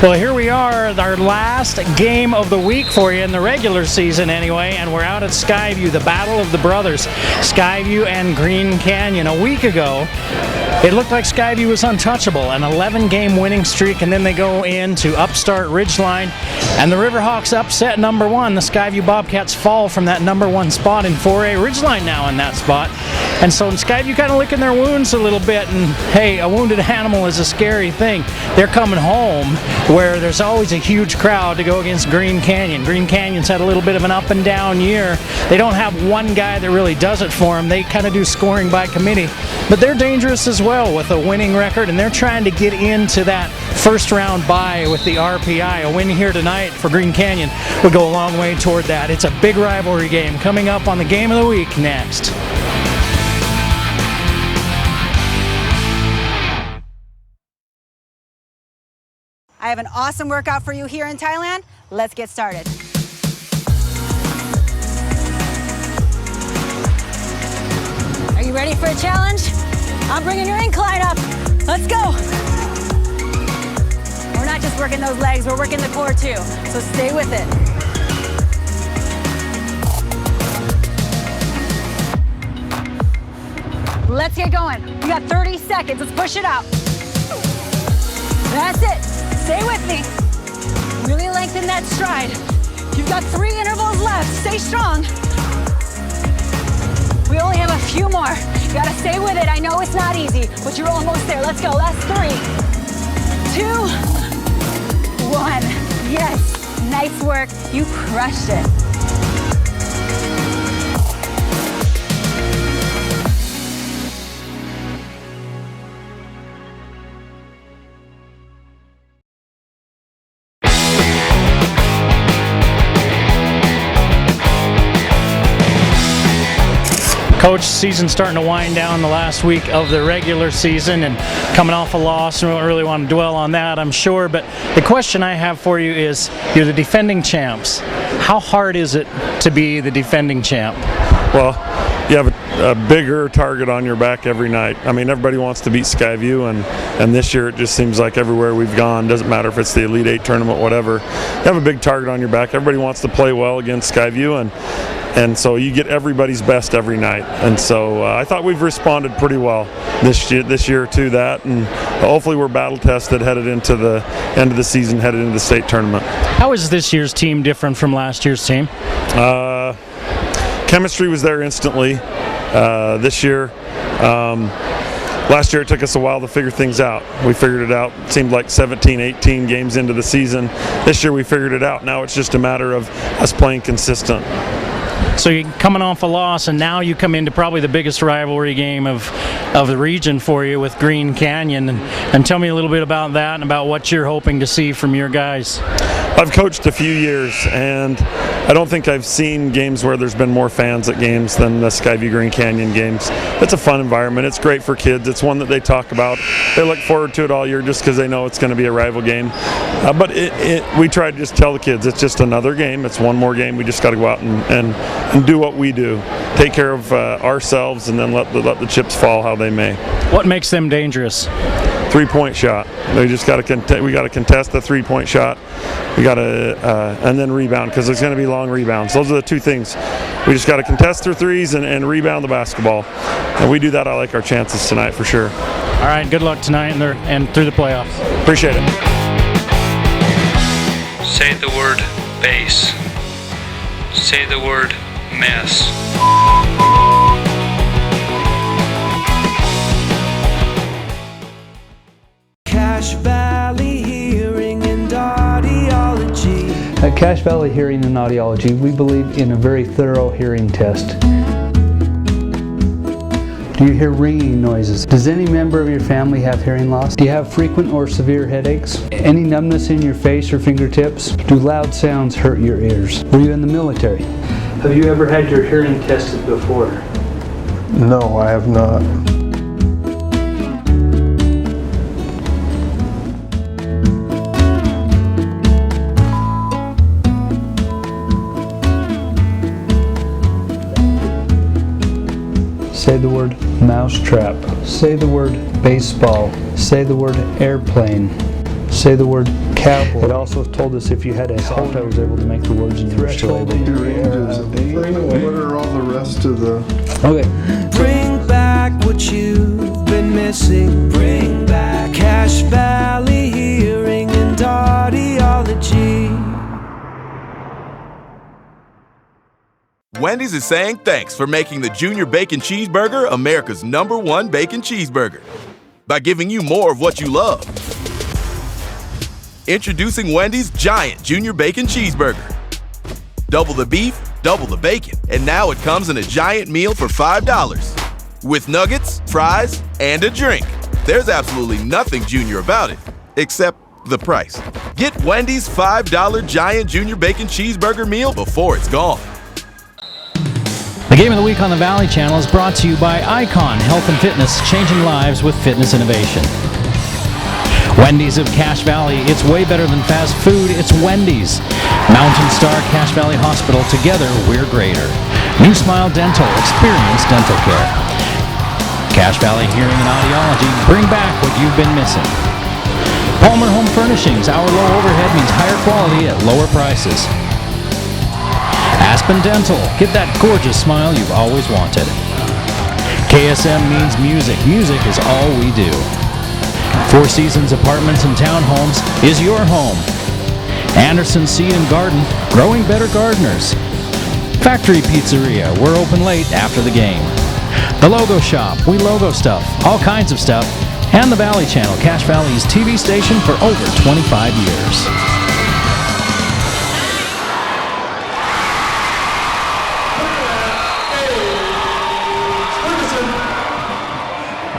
Well, here we are, our last game of the week for you in the regular season anyway, and we're out at Skyview, the Battle of the Brothers. Skyview and Green Canyon. A week ago, it looked like Skyview was untouchable, an 11-game winning streak, and then they go into upstart Ridgeline, and the Riverhawks upset number one. The Skyview Bobcats fall from that number one spot in 4A. Ridgeline now in that spot. And so Skyview kind of licking their wounds a little bit, and hey, a wounded animal is a scary thing. They're coming home where there's always a huge crowd to go against Green Canyon. Green Canyon's had a little bit of an up and down year. They don't have one guy that really does it for them. They kind of do scoring by committee, but they're dangerous as well with a winning record, and they're trying to get into that first round bye with the RPI. A win here tonight for Green Canyon would go a long way toward that. It's a big rivalry game coming up on the Game of the Week next. I have an awesome workout for you here in Thailand. Let's get started. Are you ready for a challenge? I'm bringing your incline up. Let's go. We're not just working those legs, we're working the core too. So stay with it. Let's get going. You got 30 seconds. Let's push it out. That's it. Stay with me. Really lengthen that stride. You've got 3 intervals left. Stay strong. We only have a few more. You gotta stay with it. I know it's not easy, but you're almost there. Let's go. Last 3, 2, 1. Yes. Nice work. You crushed it. Coach, season's starting to wind down the last week of the regular season and coming off a loss, and we don't really want to dwell on that, I'm sure, but the question I have for you is, you're the defending champs. How hard is it to be the defending champ? Well, you have a bigger target on your back every night. I mean, everybody wants to beat Skyview, and this year it just seems like everywhere we've gone, doesn't matter if it's the Elite 8 tournament, whatever, you have a big target on your back. Everybody wants to play well against Skyview, and so you get everybody's best every night. And so I thought we've responded pretty well this year to that, and hopefully we're battle tested headed into the end of the season, headed into the state tournament. How is this year's team different from last year's team? Chemistry was there instantly this year. Last year it took us a while to figure things out. We figured it out, it seemed like 17, 18 games into the season. This year we figured it out. Now it's just a matter of us playing consistent. So you're coming off a loss, and now you come into probably the biggest rivalry game of the region for you with Green Canyon. And tell me a little bit about that and about what you're hoping to see from your guys. I've coached a few years, and I don't think I've seen games where there's been more fans at games than the Skyview Green Canyon games. It's a fun environment. It's great for kids. It's one that they talk about. They look forward to it all year just because they know it's going to be a rival game. But we try to just tell the kids it's just another game. It's one more game. We just got to go out and do what we do. Take care of ourselves, and then let the chips fall how they may. What makes them dangerous? 3-point shot. We just got to we got to contest the 3-point shot. We got to and then rebound, because there's going to be long rebounds. Those are the two things. We just got to contest their threes and rebound the basketball. And we do that, I like our chances tonight for sure. All right, good luck tonight and through the playoffs. Appreciate it. Say the word base. Say the word mess. Cache Valley Hearing and Audiology. At Cache Valley Hearing and Audiology, we believe in a very thorough hearing test. Do you hear ringing noises? Does any member of your family have hearing loss? Do you have frequent or severe headaches? Any numbness in your face or fingertips? Do loud sounds hurt your ears? Were you in the military? Have you ever had your hearing tested before? No, I have not. Say the word mousetrap. Say the word baseball. Say the word airplane. Say the word cowboy. It also told us if you had a halt, I was able to make the words and you were still able to. Your ranges, what are all the rest of the... Okay. Bring back what you've been missing. Bring back Cache Valley Hearing and Audiology. Wendy's is saying thanks for making the Junior Bacon Cheeseburger America's #1 bacon cheeseburger by giving you more of what you love. Introducing Wendy's Giant Junior Bacon Cheeseburger. Double the beef, double the bacon, and now it comes in a giant meal for $5 with nuggets, fries, and a drink. There's absolutely nothing junior about it, except the price. Get Wendy's $5 Giant Junior Bacon Cheeseburger meal before it's gone. The Game of the Week on the Valley Channel is brought to you by Icon Health and Fitness, changing lives with fitness innovation. Wendy's of Cache Valley, it's way better than fast food, it's Wendy's. Mountain Star Cache Valley Hospital, together we're greater. New Smile Dental, experience dental care. Cache Valley Hearing and Audiology, bring back what you've been missing. Palmer Home Furnishings, our low overhead means higher quality at lower prices. Aspen Dental, get that gorgeous smile you've always wanted. KSM means music. Music is all we do. Four Seasons Apartments and Townhomes is your home. Anderson Seed and Garden, growing better gardeners. Factory Pizzeria, we're open late after the game. The Logo Shop, we logo stuff, all kinds of stuff. And the Valley Channel, Cache Valley's TV station for over 25 years.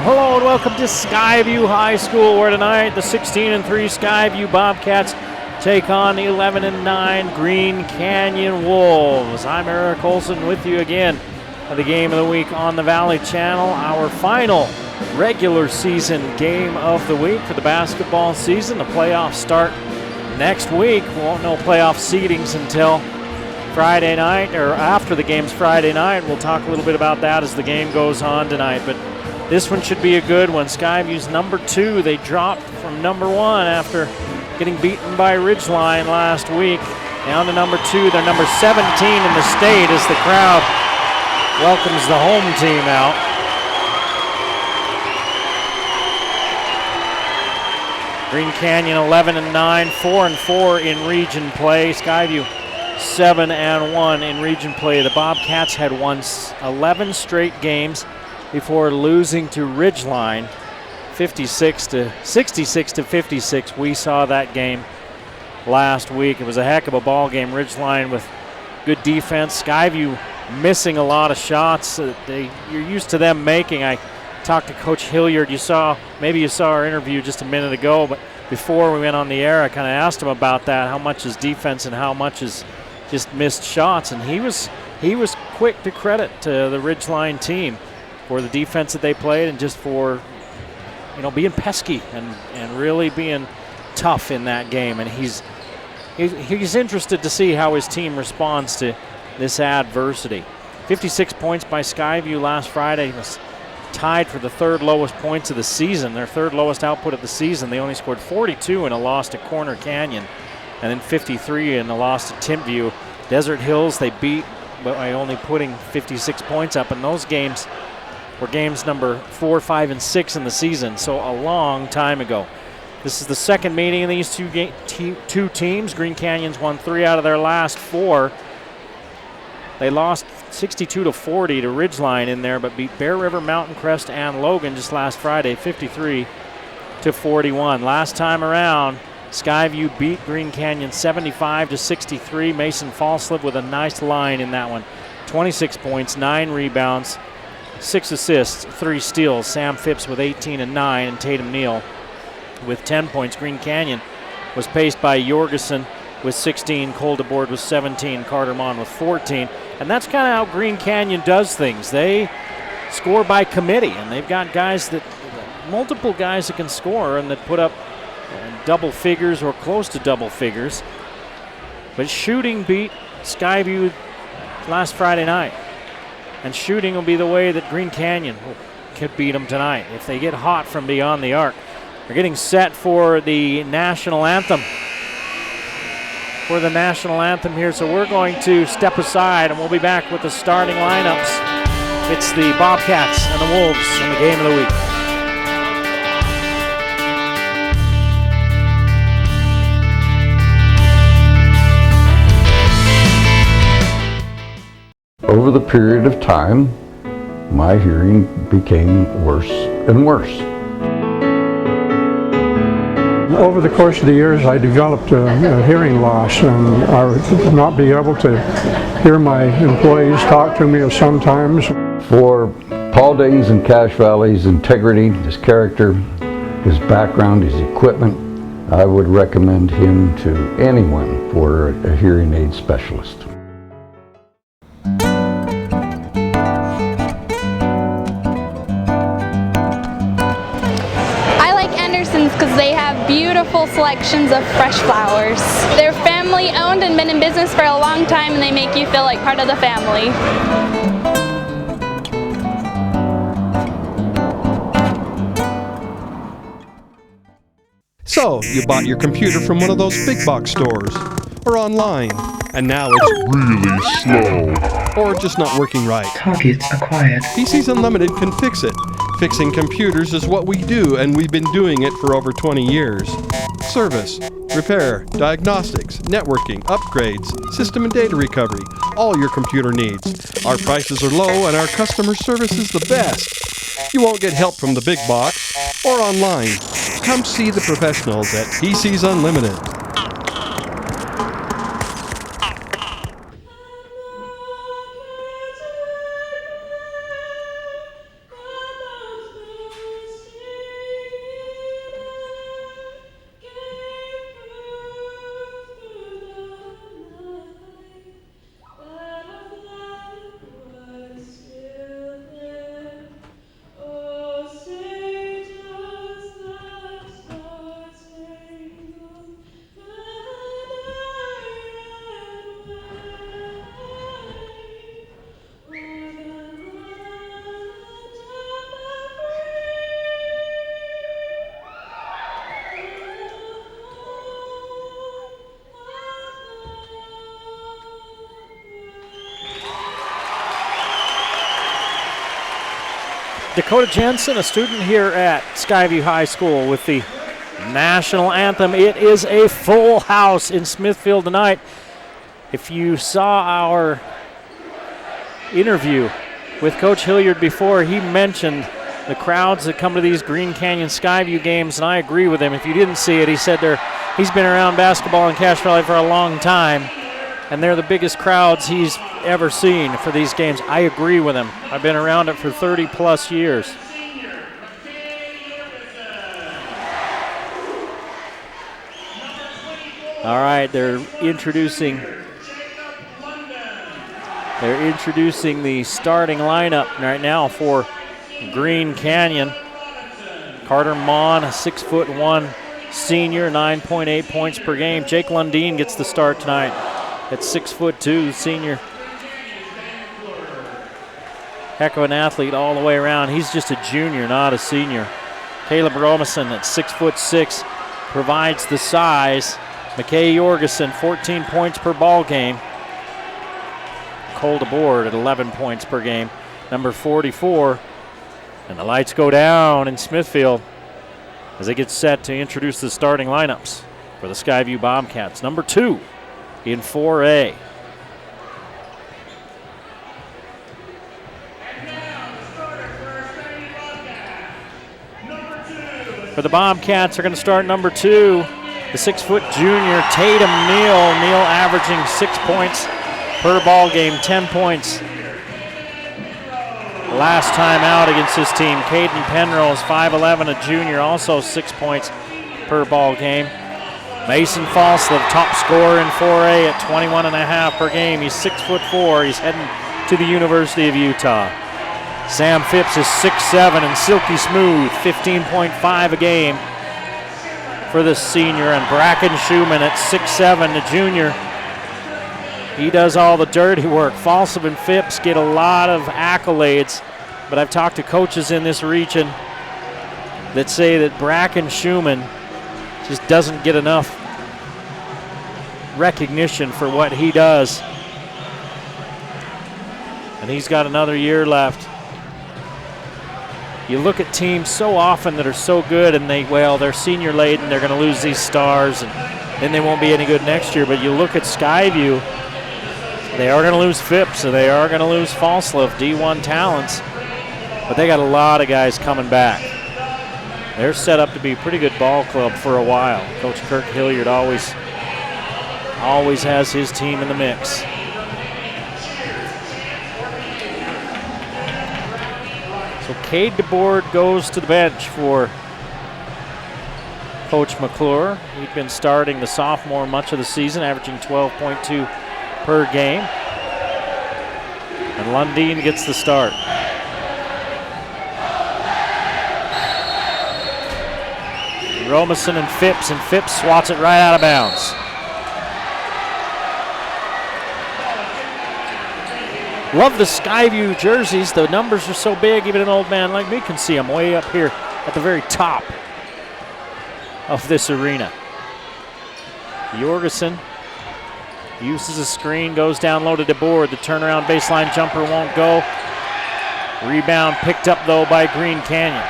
Hello and welcome to Skyview High School, where tonight the 16-3 Skyview Bobcats take on the 11-9 Green Canyon Wolves. I'm Eric Olson with you again for the Game of the Week on the Valley Channel, our final regular season game of the week for the basketball season. The playoffs start next week. We won't know playoff seedings until Friday night, or after the game's Friday night. We'll talk a little bit about that as the game goes on tonight, but this one should be a good one. Skyview's number 2. They dropped from number 1 after getting beaten by Ridgeline last week. Down to number 2. They're number 17 in the state as the crowd welcomes the home team out. Green Canyon 11-9, 4-4 in region play. Skyview 7-1 in region play. The Bobcats had won 11 straight games before losing to Ridgeline 66-56. We saw that game last week. It was a heck of a ball game. Ridgeline with good defense. Skyview missing a lot of shots. You're used to them making. I talked to Coach Hilliard. Maybe you saw our interview just a minute ago, but before we went on the air, I kind of asked him about that. How much is defense and how much is just missed shots? And he was quick to credit to the Ridgeline team for the defense that they played and just for being pesky and really being tough in that game. And he's interested to see how his team responds to this adversity. 56 points by Skyview last Friday was tied for the third lowest points of the season, their third lowest output of the season. They only scored 42 in a loss to Corner Canyon, and then 53 in a loss to Timpview. Desert Hills they beat by only putting 56 points up, and those games were games number 4, 5, and 6 in the season, so a long time ago. This is the second meeting of these two teams. Green Canyon's won 3 out of their last 4. They lost 62-40 to Ridgeline in there, but beat Bear River, Mountain Crest, and Logan just last Friday, 53-41. Last time around, Skyview beat Green Canyon 75-63. Mason Falsliv with a nice line in that one. 26 points, 9 rebounds, 6 assists, 3 steals. Sam Phipps with 18 and 9, and Tatum Neal with 10 points. Green Canyon was paced by Jorgensen with 16, Cole DeBoard with 17, Carter Mon with 14. And that's kind of how Green Canyon does things. They score by committee, and they've got multiple guys that can score and that put up double figures or close to double figures. But shooting beat Skyview last Friday night. And shooting will be the way that Green Canyon could beat them tonight. If they get hot from beyond the arc, We're getting set for the national anthem. Here, so we're going to step aside and we'll be back with the starting lineups. It's the Bobcats and the Wolves in the game of the week. Over the period of time, my hearing became worse and worse. Over the course of the years, I developed a hearing loss, and I would not be able to hear my employees talk to me sometimes. For Paul Dayton's and Cache Valley's integrity, his character, his background, his equipment, I would recommend him to anyone for a hearing aid specialist. Because they have beautiful selections of fresh flowers. They're family owned and been in business for a long time, and they make you feel like part of the family. So, you bought your computer from one of those big box stores, or online, and now it's really slow, or just not working right. Target acquired. PCs Unlimited can fix it. Fixing computers is what we do, and we've been doing it for over 20 years. Service, repair, diagnostics, networking, upgrades, system and data recovery, all your computer needs. Our prices are low and our customer service is the best. You won't get help from the big box or online. Come see the professionals at PCs Unlimited. Dakota Jensen, a student here at Skyview High School with the national anthem. It is a full house in Smithfield tonight. If you saw our interview with Coach Hilliard before, he mentioned the crowds that come to these Green Canyon Skyview games, and I agree with him. If you didn't see it, he said he's been around basketball in Cache Valley for a long time, and they're the biggest crowds he's ever seen for these games. I agree with him. I've been around it for 30 plus years. All right, they're introducing the starting lineup right now for Green Canyon. Carter Mon, a 6'1" senior, 9.8 points per game. Jake Lundeen gets the start tonight at 6'2", senior. Heck of an athlete all the way around. He's just a junior, not a senior. Caleb Romason at 6'6", provides the size. McKay Jorgensen, 14 points per ball game. Cole DeBoard at 11 points per game. Number 44. And the lights go down in Smithfield as they get set to introduce the starting lineups for the Skyview Bobcats. Number 2 in 4A. For the Bobcats, are going to start number 2, the 6-foot junior Tatum Neal. Neal averaging 6 points per ball game, 10 points last time out against this team. Caden Penrose, 5'11", a junior, also 6 points per ball game. Mason Falslev, top scorer in 4A at 21.5 per game. He's 6'4". He's heading to the University of Utah. Sam Phipps is 6'7" and silky smooth, 15.5 a game for the senior. And Bracken Schumann at 6'7", the junior. He does all the dirty work. Falslev and Phipps get a lot of accolades, but I've talked to coaches in this region. that say that Bracken Schumann just doesn't get enough recognition for what he does. And he's got another year left. You look at teams so often that are so good and they're senior laden, they're going to lose these stars and then they won't be any good next year. But you look at Skyview, they are going to lose Phipps, so they are going to lose Falslove, D1 talents. But they got a lot of guys coming back. They're set up to be a pretty good ball club for a while. Coach Kirk Hilliard always has his team in the mix. So Cade DeBoard goes to the bench for Coach McClure. He'd been starting the sophomore much of the season, averaging 12.2 per game. And Lundeen gets the start. Romason and Phipps swats it right out of bounds. Love the Skyview jerseys. The numbers are so big, even an old man like me can see them way up here at the very top of this arena. Jorgensen uses a screen, goes down low to DeBoard. The turnaround baseline jumper won't go. Rebound picked up, though, by Green Canyon.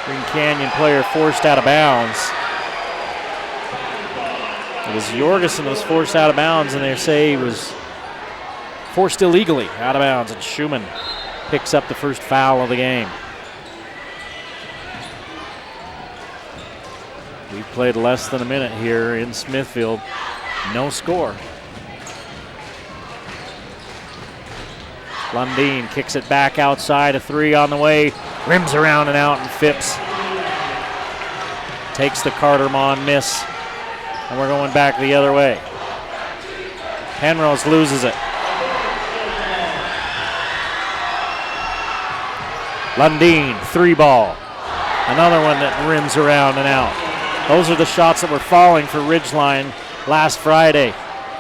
Green Canyon player forced out of bounds. It was Jorgensen that was forced out of bounds, and they say he was forced illegally out of bounds, and Schumann picks up the first foul of the game. We've played less than a minute here in Smithfield. No score. Lundeen kicks it back outside, a three on the way, rims around and out, and Phipps takes the Cartermon miss, and we're going back the other way. Penrose loses it. Lundeen, three ball. Another one that rims around and out. Those are the shots that were falling for Ridgeline last Friday.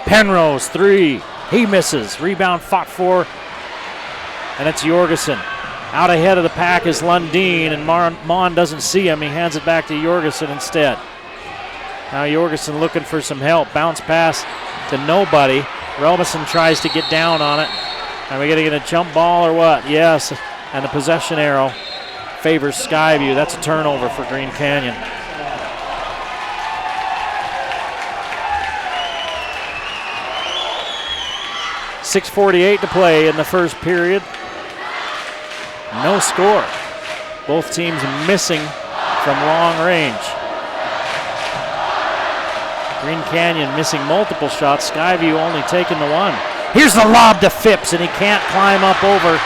Penrose, three. He misses. Rebound fought for, and it's Jorgensen. Out ahead of the pack is Lundeen, and Mon doesn't see him. He hands it back to Jorgensen instead. Now Jorgensen looking for some help. Bounce pass to nobody. Robeson tries to get down on it. Are we going to get a jump ball or what? Yes, and the possession arrow favors Skyview. That's a turnover for Green Canyon. .6:48 to play in the first period. No score. Both teams missing from long range. Green Canyon missing multiple shots. Skyview only taking the one. Here's the lob to Phipps, and he can't climb up over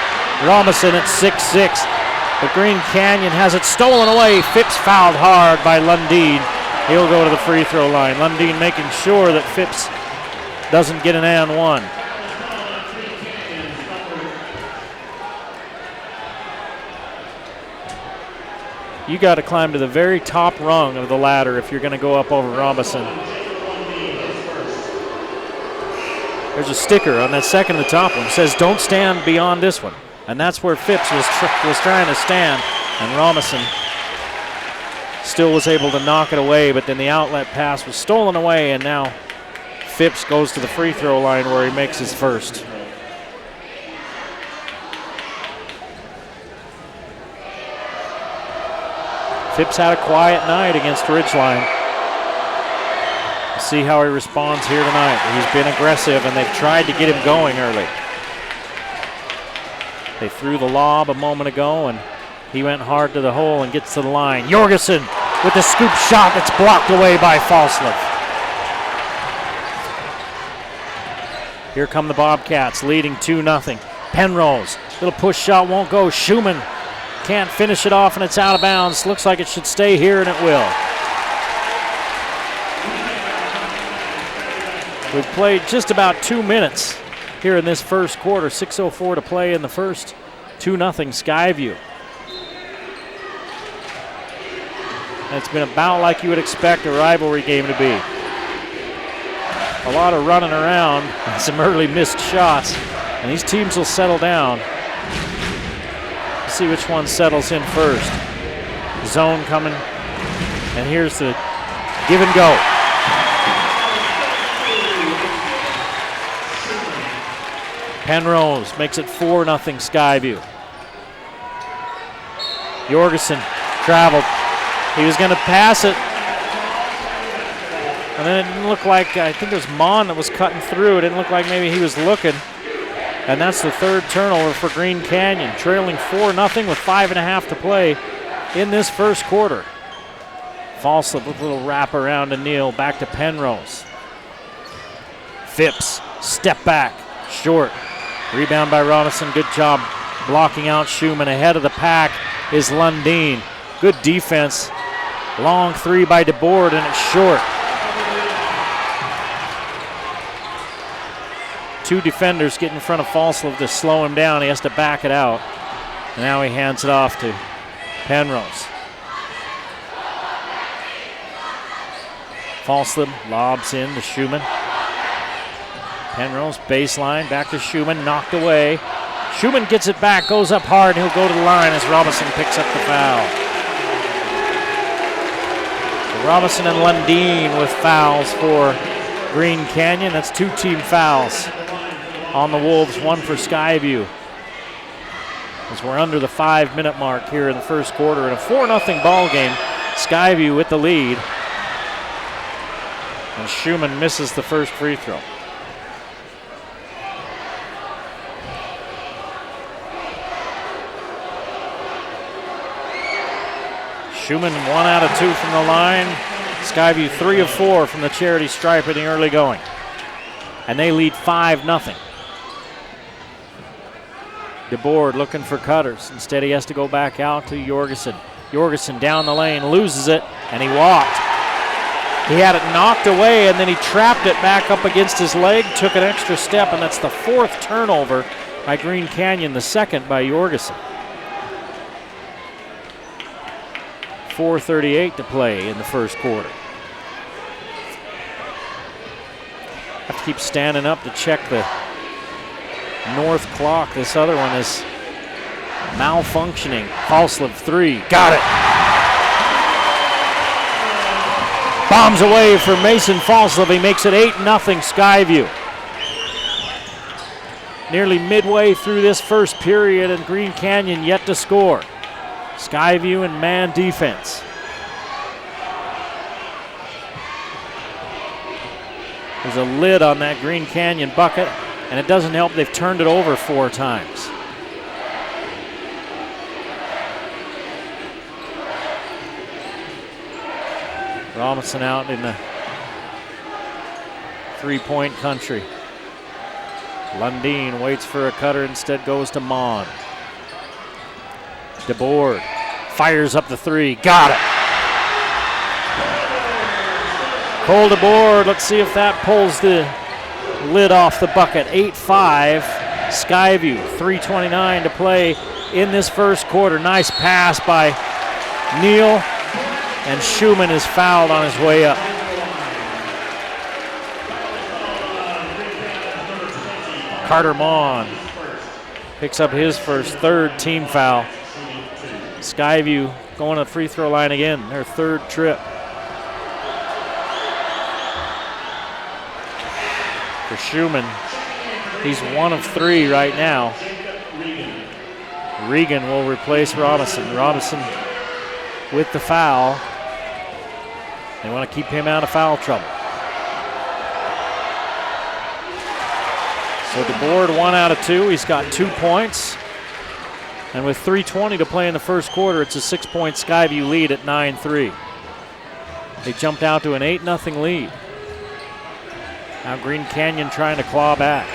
Robinson at 6'6". But Green Canyon has it stolen away. Phipps fouled hard by Lundeen. He'll go to the free throw line. Lundeen making sure that Phipps doesn't get an and one. You got to climb to the very top rung of the ladder if you're going to go up over Robinson. There's a sticker on that second to the top one. It says don't stand beyond this one. And that's where Phipps was trying to stand. And Robinson still was able to knock it away, but then the outlet pass was stolen away, and now Phipps goes to the free throw line where he makes his first. Phipps had a quiet night against Ridgeline. We'll see how he responds here tonight. He's been aggressive, and they've tried to get him going early. They threw the lob a moment ago, and he went hard to the hole and gets to the line. Jorgensen with the scoop shot that's blocked away by Falslove. Here come the Bobcats, leading 2-0. Penrose, little push shot won't go. Schumann can't finish it off, and it's out of bounds. Looks like it should stay here, and it will. We've played just about 2 minutes here in this first quarter. 6:04 to play in the first. 2-0 Skyview. And it's been about like you would expect a rivalry game to be. A lot of running around and some early missed shots. And these teams will settle down. Let's see which one settles in first. Zone coming. And here's the give and go. Penrose makes it 4-0 Skyview. Jorgensen traveled. He was going to pass it. And then it didn't look like, I think it was Mon that was cutting through. It didn't look like maybe he was looking. And that's the third turnover for Green Canyon, trailing 4-0 with 5.5 to play in this first quarter. Falslip with a little wrap around to Neal, back to Penrose. Phipps, step back, short. Rebound by Robinson, good job blocking out Schumann. Ahead of the pack is Lundeen. Good defense. Long three by DeBoard, and it's short. Two defenders get in front of Falslip to slow him down. He has to back it out. Now he hands it off to Penrose. Falslip lobs in to Schumann. Penrose baseline, back to Schumann, knocked away. Schumann gets it back, goes up hard, and he'll go to the line as Robinson picks up the foul. So Robinson and Lundeen with fouls for Green Canyon. That's 2 team fouls on the Wolves, 1 for Skyview. As we're under the 5-minute mark here in the first quarter in a 4-0 ball game. Skyview with the lead. And Schumann misses the first free throw. Schumann 1 out of 2 from the line. Skyview 3 of 4 from the charity stripe in the early going. And they lead 5-0. DeBoard looking for cutters. Instead he has to go back out to Jorgensen. Jorgensen down the lane, loses it, and he walked. He had it knocked away, and then he trapped it back up against his leg, took an extra step, and that's the 4th turnover by Green Canyon, the 2nd by Jorgensen. 4:38 to play in the first quarter. Have to keep standing up to check the north clock. This other one is malfunctioning. Falslip 3, got it. Bombs away for Mason Falslip. He makes it 8-0 Skyview. Nearly midway through this first period, and Green Canyon yet to score. Skyview in man defense. There's a lid on that Green Canyon bucket, and it doesn't help they've turned it over 4 times. Robinson out in the 3-point country. Lundeen waits for a cutter, instead goes to Mon. DeBoard fires up the 3, got it. Cole DeBoard, let's see if that pulls the lid off the bucket. 8-5, Skyview, 3:29 to play in this first quarter. Nice pass by Neal, and Schumann is fouled on his way up. Carter Mon picks up his first, 3rd team foul. Skyview going to the free throw line again, their 3rd trip. For Schumann, he's 1 of 3 right now. Regan will replace Robinson. Robinson with the foul. They want to keep him out of foul trouble. So DeBoard 1 out of 2. He's got 2 points. And with 3:20 to play in the first quarter, it's a 6-point Skyview lead at 9-3. They jumped out to an 8-0 lead. Now Green Canyon trying to claw back.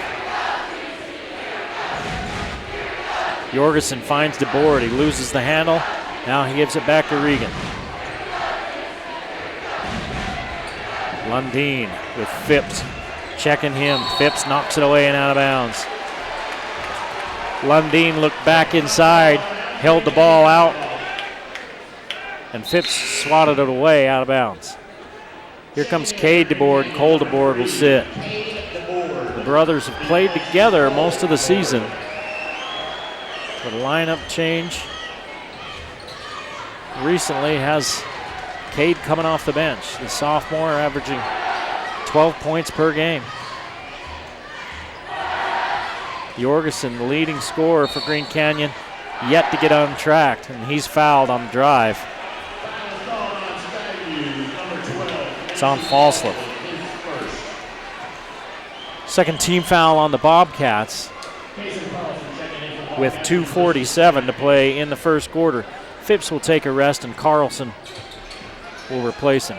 Jorgensen finds DeBoard. He loses the handle. Now he gives it back to Regan. Lundeen with Phipps checking him. Phipps knocks it away and out of bounds. Lundeen looked back inside, held the ball out, and Phipps swatted it away out of bounds. Here comes Cade DeBoard. Cole DeBoard will sit. The brothers have played together most of the season. The lineup change recently has Cade coming off the bench, the sophomore averaging 12 points per game. Jorgensen, the leading scorer for Green Canyon, yet to get untracked, and he's fouled on the drive. It's on Falslip. Second team foul on the Bobcats with 2:47 to play in the first quarter. Phipps will take a rest and Carlson will replace him.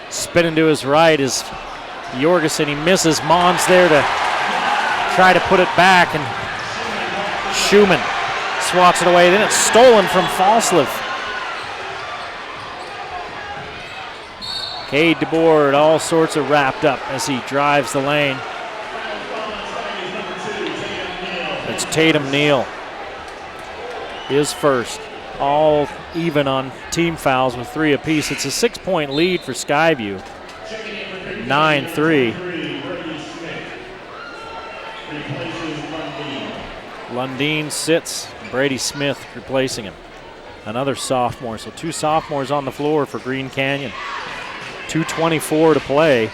Spinning to his right is Jorgensen. He misses. Mons there to try to put it back, and Schumann swats it away. Then it's stolen from Falslip. Cade DeBoard, all sorts of wrapped up as he drives the lane. It's Tatum Neal. His first. All even on team fouls with 3 apiece. It's a 6-point lead for Skyview. 9-3. Lundeen sits. Brady Smith replacing him. Another sophomore. So 2 sophomores on the floor for Green Canyon. 2:24 to play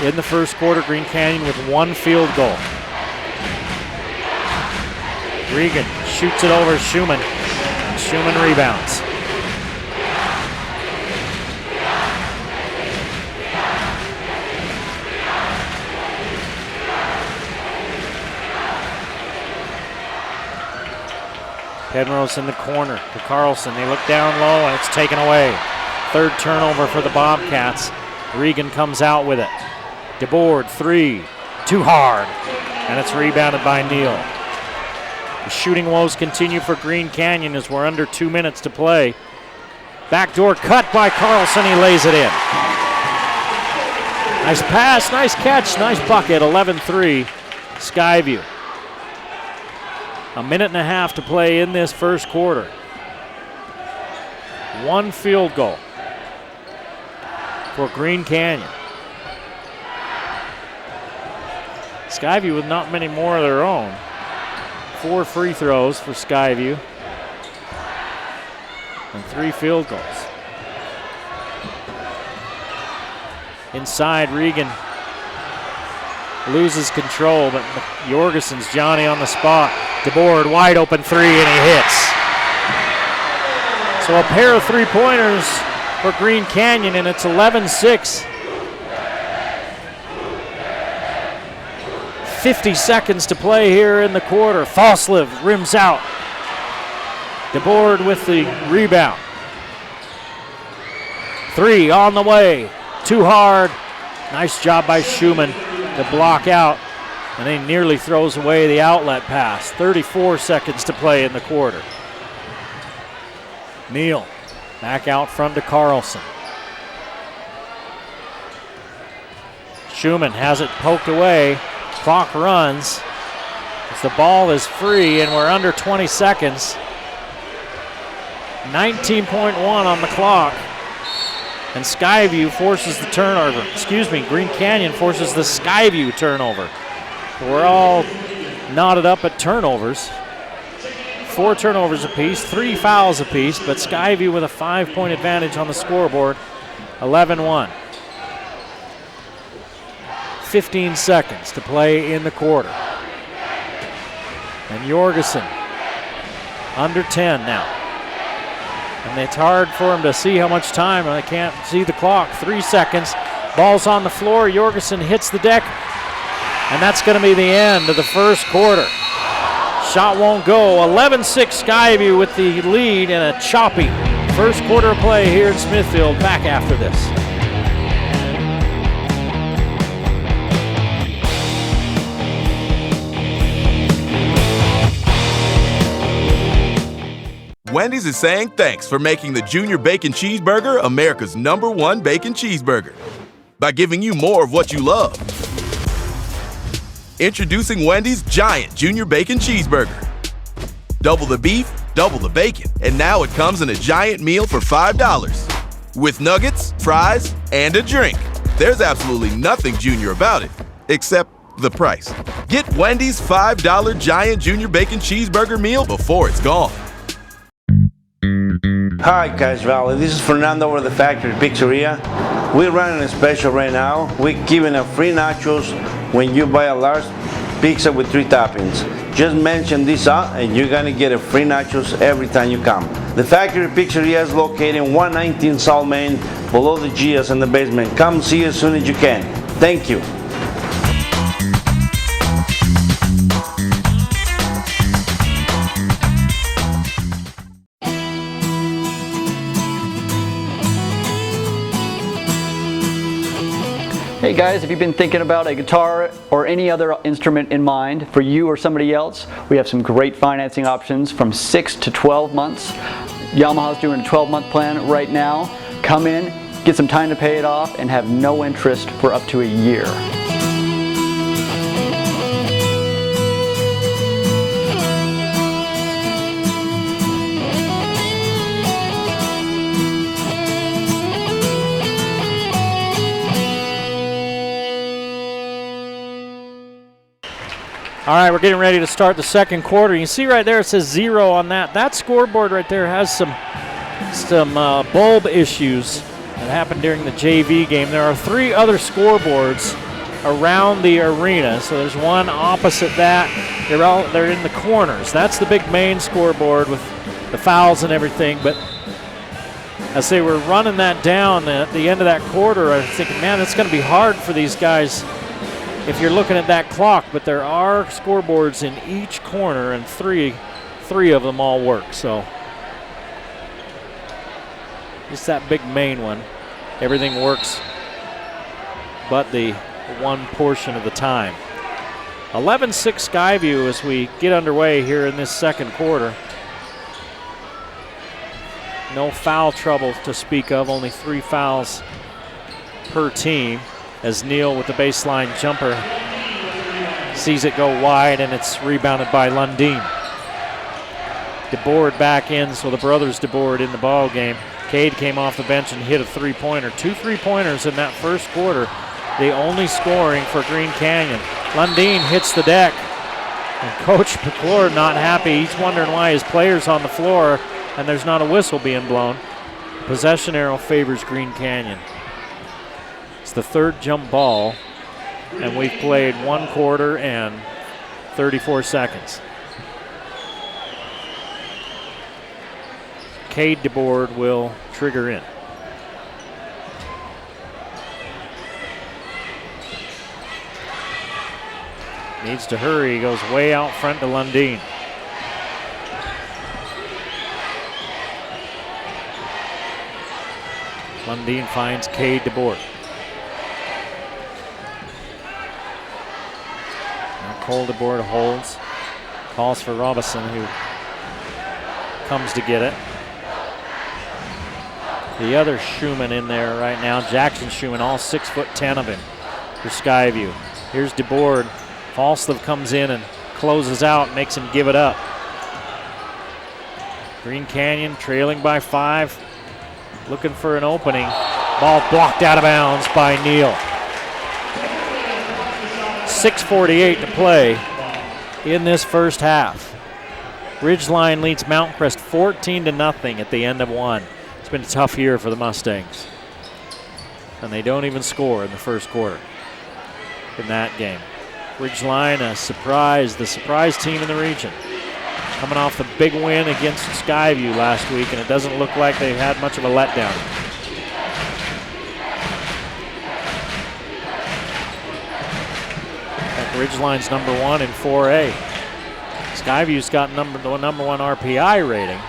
in the first quarter. Green Canyon with 1 field goal. Regan shoots it over Schumann. Schumann rebounds. Penrose in the corner to Carlson. They look down low and it's taken away. Third turnover for the Bobcats. Regan comes out with it. DeBoard, 3, too hard, and it's rebounded by Neal. The shooting woes continue for Green Canyon as we're under 2 minutes to play. Backdoor cut by Carlson, he lays it in. Nice pass, nice catch, nice bucket, 11-3, Skyview. A minute and a half to play in this first quarter. 1 field goal for Green Canyon. Skyview with not many more of their own. 4 free throws for Skyview and 3 field goals. Inside, Regan loses control, but Jorgensen's Johnny on the spot. DeBoard, wide open 3, and he hits. So a pair of 3-pointers for Green Canyon, and it's 11-6. 50 seconds to play here in the quarter. Falslip rims out. DeBoard with the rebound. 3 on the way. Too hard. Nice job by Schumann to block out, and he nearly throws away the outlet pass. 34 seconds to play in the quarter. Neal back out front to Carlson. Schumann has it poked away. Clock runs as the ball is free, and we're under 20 seconds. 19.1 on the clock. And Skyview forces the turnover. Green Canyon forces the Skyview turnover. We're all knotted up at turnovers. 4 turnovers apiece, 3 fouls apiece, but Skyview with a 5-point advantage on the scoreboard. 11-1. 15 seconds to play in the quarter. And Jorgensen under 10 now. And it's hard for him to see how much time. I can't see the clock. 3 seconds. Ball's on the floor. Jorgensen hits the deck. And that's going to be the end of the first quarter. Shot won't go. 11-6 Skyview with the lead and a choppy first quarter of play here in Smithfield. Back after this. Wendy's is saying thanks for making the Junior Bacon Cheeseburger America's #1 bacon cheeseburger by giving you more of what you love. Introducing Wendy's Giant Junior Bacon Cheeseburger. Double the beef, double the bacon, and now it comes in a giant meal for $5. with nuggets, fries, and a drink. There's absolutely nothing junior about it, except the price. Get Wendy's $5 Giant Junior Bacon Cheeseburger Meal before it's gone. Hi, Cash Valley. This is Fernando over the Factory Pizzeria. We're running a special right now. We're giving a free nachos when you buy a large pizza with 3 toppings. Just mention this out and you're gonna get a free nachos every time you come. The Factory Pizzeria is located in 119 South Main, below the Gia's in the basement. Come see us as soon as you can. Thank you. Hey guys, if you've been thinking about a guitar or any other instrument in mind for you or somebody else, we have some great financing options from 6 to 12 months. Yamaha's doing a 12-month plan right now. Come in, get some time to pay it off, and have no interest for up to a year. All right, we're getting ready to start the second quarter. You can see right there it says 0 on that. That scoreboard right there has some bulb issues that happened during the JV game. There are 3 other scoreboards around the arena. So there's one opposite that. They're in the corners. That's the big main scoreboard with the fouls and everything. But as they were running that down at the end of that quarter, I was thinking, man, it's going to be hard for these guys if you're looking at that clock, but there are scoreboards in each corner, and three of them all work. So just that big main one, everything works but the one portion of the time. 11-6 Skyview as we get underway here in this second quarter. No foul trouble to speak of, only 3 fouls per team, as Neal with the baseline jumper sees it go wide, and it's rebounded by Lundeen. DeBoard back in, so the brothers DeBoard in the ball game. Cade came off the bench and hit a 3-pointer. 2 3-pointers in that first quarter, the only scoring for Green Canyon. Lundeen hits the deck, and Coach McClure not happy. He's wondering why his player's on the floor and there's not a whistle being blown. Possession arrow favors Green Canyon. It's the 3rd jump ball, and we've played 1 quarter and 34 seconds. Cade DeBoard will trigger in. Needs to hurry, goes way out front to Lundeen. Lundeen finds Cade DeBoard. Cole DeBoard holds, calls for Robinson, who comes to get it. The other Schumann in there right now, Jackson Schumann, all 6'10" of him for Skyview. Here's DeBoard. Falstaff comes in and closes out, makes him give it up. Green Canyon trailing by 5, looking for an opening. Ball blocked out of bounds by Neal. 6:48 to play in this first half. Ridgeline leads Mount Crest 14-0 at the end of 1. It's been a tough year for the Mustangs, and they don't even score in the first quarter in that game. Ridgeline, a surprise, the surprise team in the region, coming off the big win against Skyview last week, and it doesn't look like they've had much of a letdown. Ridgeline's number 1 in 4A. Skyview's got the number 1 RPI rating.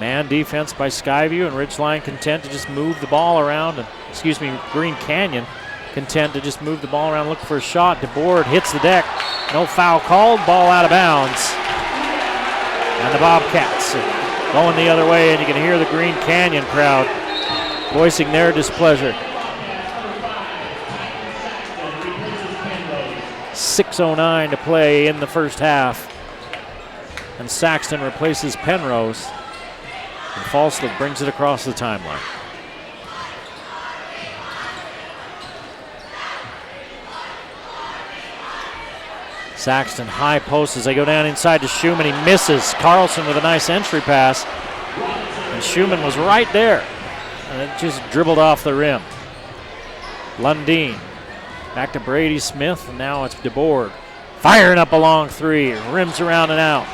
Man defense by Skyview, and Ridgeline content to just move the ball around. And, Green Canyon content to just move the ball around, looking for a shot. DeBoard hits the deck. No foul called. Ball out of bounds. And the Bobcats are going the other way, and you can hear the Green Canyon crowd voicing their displeasure. 6:09 to play in the first half. and Saxton replaces Penrose. And Falslip brings it across the timeline. Saxton high post as they go down inside to Schumann. He misses. Carlson with a nice entry pass. And Schumann was right there. And it just dribbled off the rim. Lundeen back to Brady Smith, and now it's DeBoard. Firing up a long three. Rims around and out.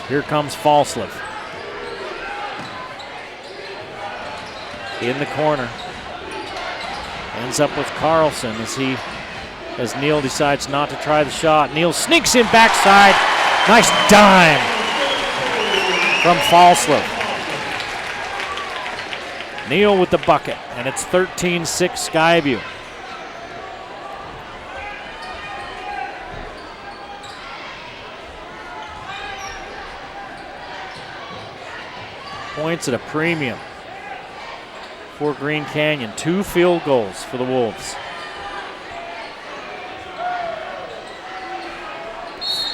Here comes Falslip. In the corner. Ends up with Carlson as Neal decides not to try the shot. Neal sneaks in backside. Nice dime from Falslip. Neal with the bucket, and it's 13-6 Skyview. Points at a premium for Green Canyon. 2 field goals for the Wolves.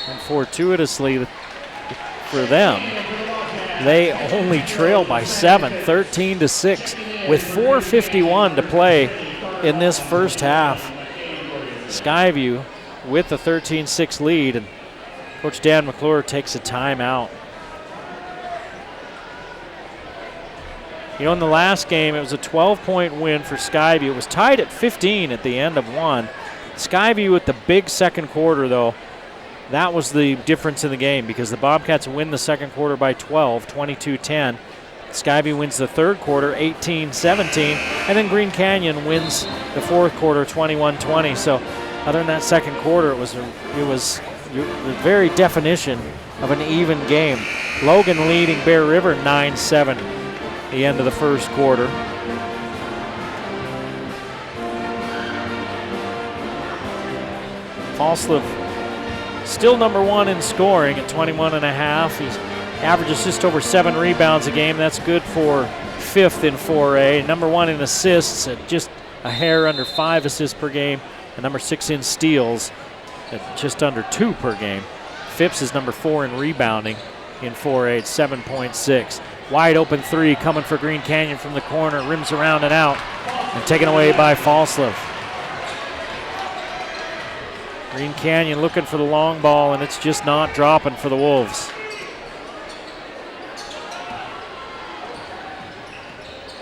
And fortuitously for them, they only trail by 7, 13-6, with 4:51 to play in this first half. Skyview with the 13-6 lead, and Coach Dan McClure takes a timeout. You know, in the last game, it was a 12-point win for Skyview. It was tied at 15 at the end of one. Skyview with the big second quarter, though, that was the difference in the game because the Bobcats win the second quarter by 12, 22-10. Skyview wins the third quarter, 18-17, and then Green Canyon wins the fourth quarter, 21-20. So other than that second quarter, it was the very definition of an even game. Logan leading Bear River 9-7 at the end of the first quarter. Falslip still number 1 in scoring at 21.5. He averages just over 7 rebounds a game. That's good for 5th in 4A. Number 1 in assists at just a hair under 5 assists per game. And number 6 in steals at just under 2 per game. Phipps is number 4 in rebounding in 4A at 7.6. Wide open three coming for Green Canyon from the corner. Rims around and out. And taken away by Falslip. Green Canyon looking for the long ball, and it's just not dropping for the Wolves.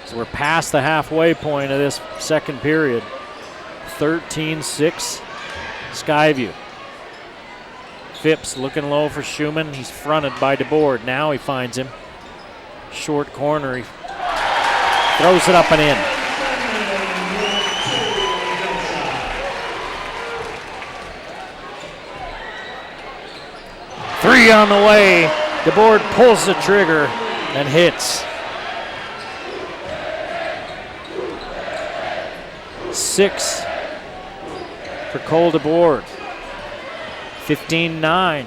So we're past the halfway point of this second period. 13-6 Skyview. Phipps looking low for Schumann. He's fronted by DeBoard. Now he finds him. Short corner. He throws it up and in. Three on the way. DeBoard pulls the trigger and hits. 6 for Cole DeBoard. 15-9.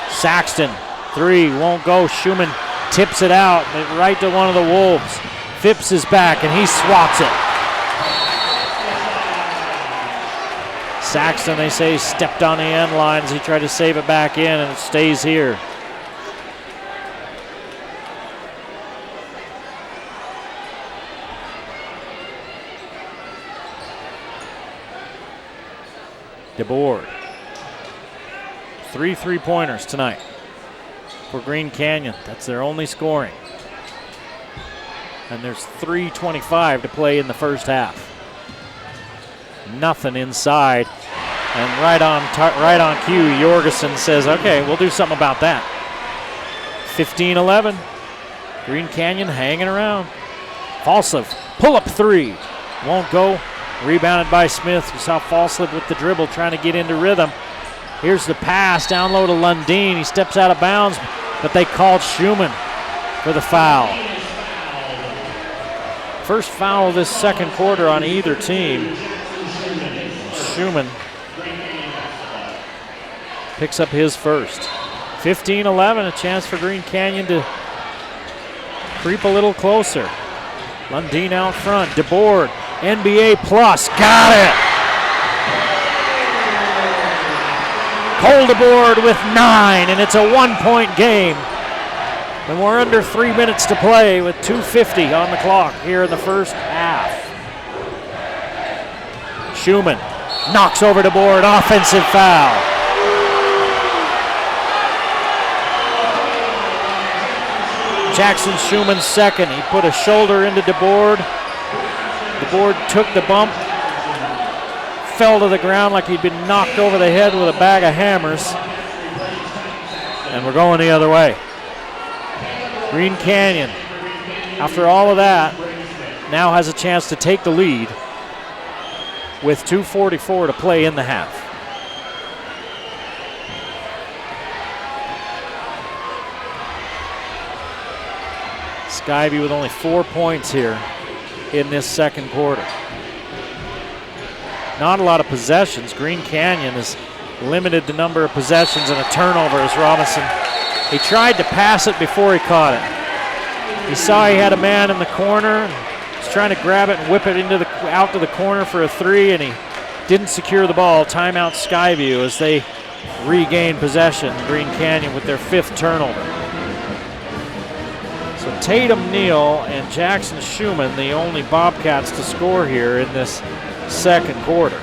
Saxton, 3, won't go. Schumann tips it out right to one of the Wolves. Phipps is back and he swats it. Saxton, they say, stepped on the end line as he tried to save it back in, and it stays here. DeBoard. 3 3-pointers tonight for Green Canyon. That's their only scoring. And there's 3:25 to play in the first half. Nothing inside. And right on cue, Jorgensen says, okay, we'll do something about that. 15-11. Green Canyon hanging around. Falslip, pull-up 3. Won't go. Rebounded by Smith. We saw Falslip with the dribble trying to get into rhythm. Here's the pass down low to Lundeen. He steps out of bounds, but they called Schumann for the foul. First foul of this second quarter on either team. Schumann picks up his first. 15-11, a chance for Green Canyon to creep a little closer. Lundeen out front. DeBoard, NBA plus, got it! Hold aboard with 9, and it's a 1-point game. And we're under 3 minutes to play with 2:50 on the clock here in the first half. Schumann knocks over DeBoard, offensive foul. Jackson Schumann's second. He put a shoulder into DeBoard. DeBoard took the bump, fell to the ground like he'd been knocked over the head with a bag of hammers. And we're going the other way. Green Canyon, after all of that, now has a chance to take the lead with 2:44 to play in the half. Skyview with only 4 points here in this second quarter. Not a lot of possessions. Green Canyon has limited the number of possessions and a turnover as Robinson. He tried to pass it before he caught it. He saw he had a man in the corner. He's trying to grab it and whip it out to the corner for a three, and he didn't secure the ball. Timeout Skyview as they regain possession. Green Canyon with their 5th turnover. So Tatum Neal and Jackson Schumann, the only Bobcats to score here in this second quarter.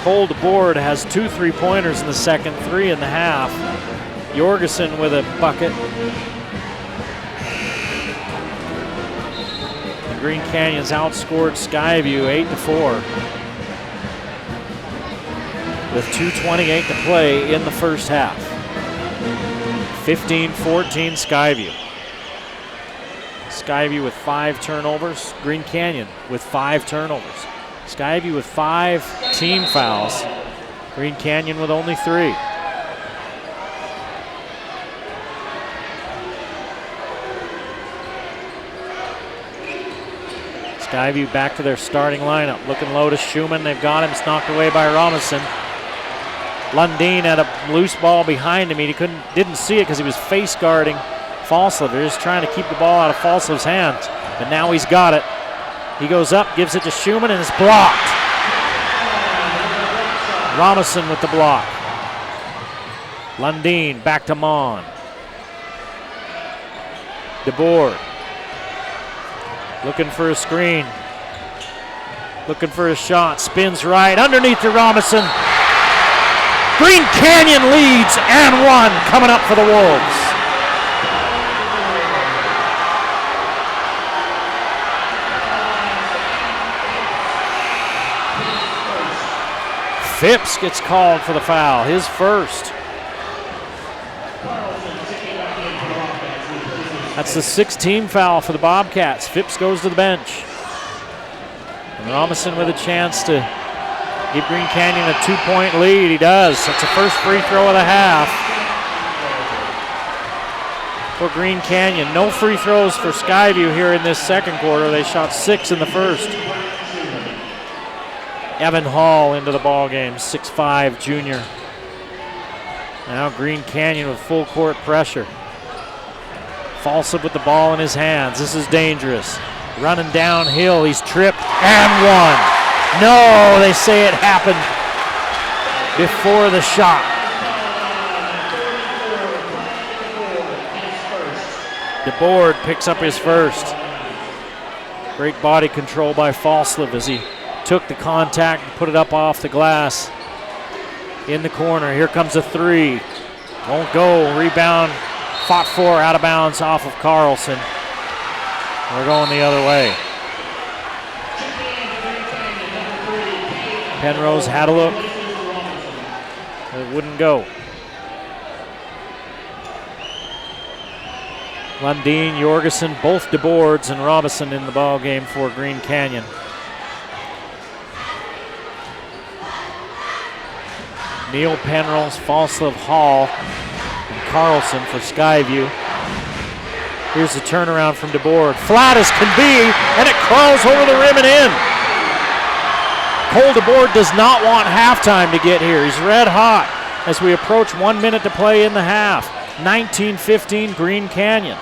Cole DeBoard has 2 3-pointers in the second, 3 in the half. Jorgensen with a bucket. The Green Canyons outscored Skyview 8-4 with 2:28 to play in the first half. 15-14 Skyview. Skyview with 5 turnovers. Green Canyon with 5 turnovers. Skyview with 5 team fouls. Green Canyon with only 3. Skyview back to their starting lineup. Looking low to Schumann. They've got him. It's knocked away by Robinson. Lundeen had a loose ball behind him. He didn't see it because he was face guarding Falslev. They're just trying to keep the ball out of Falslev's hands. But now he's got it. He goes up, gives it to Schumann, and it's blocked. Robinson with the block. Lundeen back to Mon. DeBoard looking for a screen. Looking for a shot. Spins right underneath to Robinson. Green Canyon leads and 1 coming up for the Wolves. Phipps gets called for the foul, his first. That's the 6th team foul for the Bobcats. Phipps goes to the bench. And Robinson with a chance to give Green Canyon a 2-point lead. He does. That's the first free throw of the half for Green Canyon. No free throws for Skyview here in this second quarter. They shot 6 in the first. Evan Hall into the ball game, 6'5" junior. Now Green Canyon with full court pressure. Falslev with the ball in his hands. This is dangerous. Running downhill, he's tripped and 1. No, they say it happened before the shot. DeBoard picks up his first. Great body control by Falslev as he took the contact and put it up off the glass. In the corner, here comes a 3. Won't go, rebound, fought for, out of bounds off of Carlson. We're going the other way. Penrose had a look. It wouldn't go. Lundeen, Jorgensen, both DeBoards and Robinson in the ball game for Green Canyon. Neal, Penrose, Falslev, Hall, and Carlson for Skyview. Here's the turnaround from DeBoard. Flat as can be, and it crawls over the rim and in. Cole DeBoard does not want halftime to get here. He's red hot as we approach 1 minute to play in the half. 19-15 Green Canyon.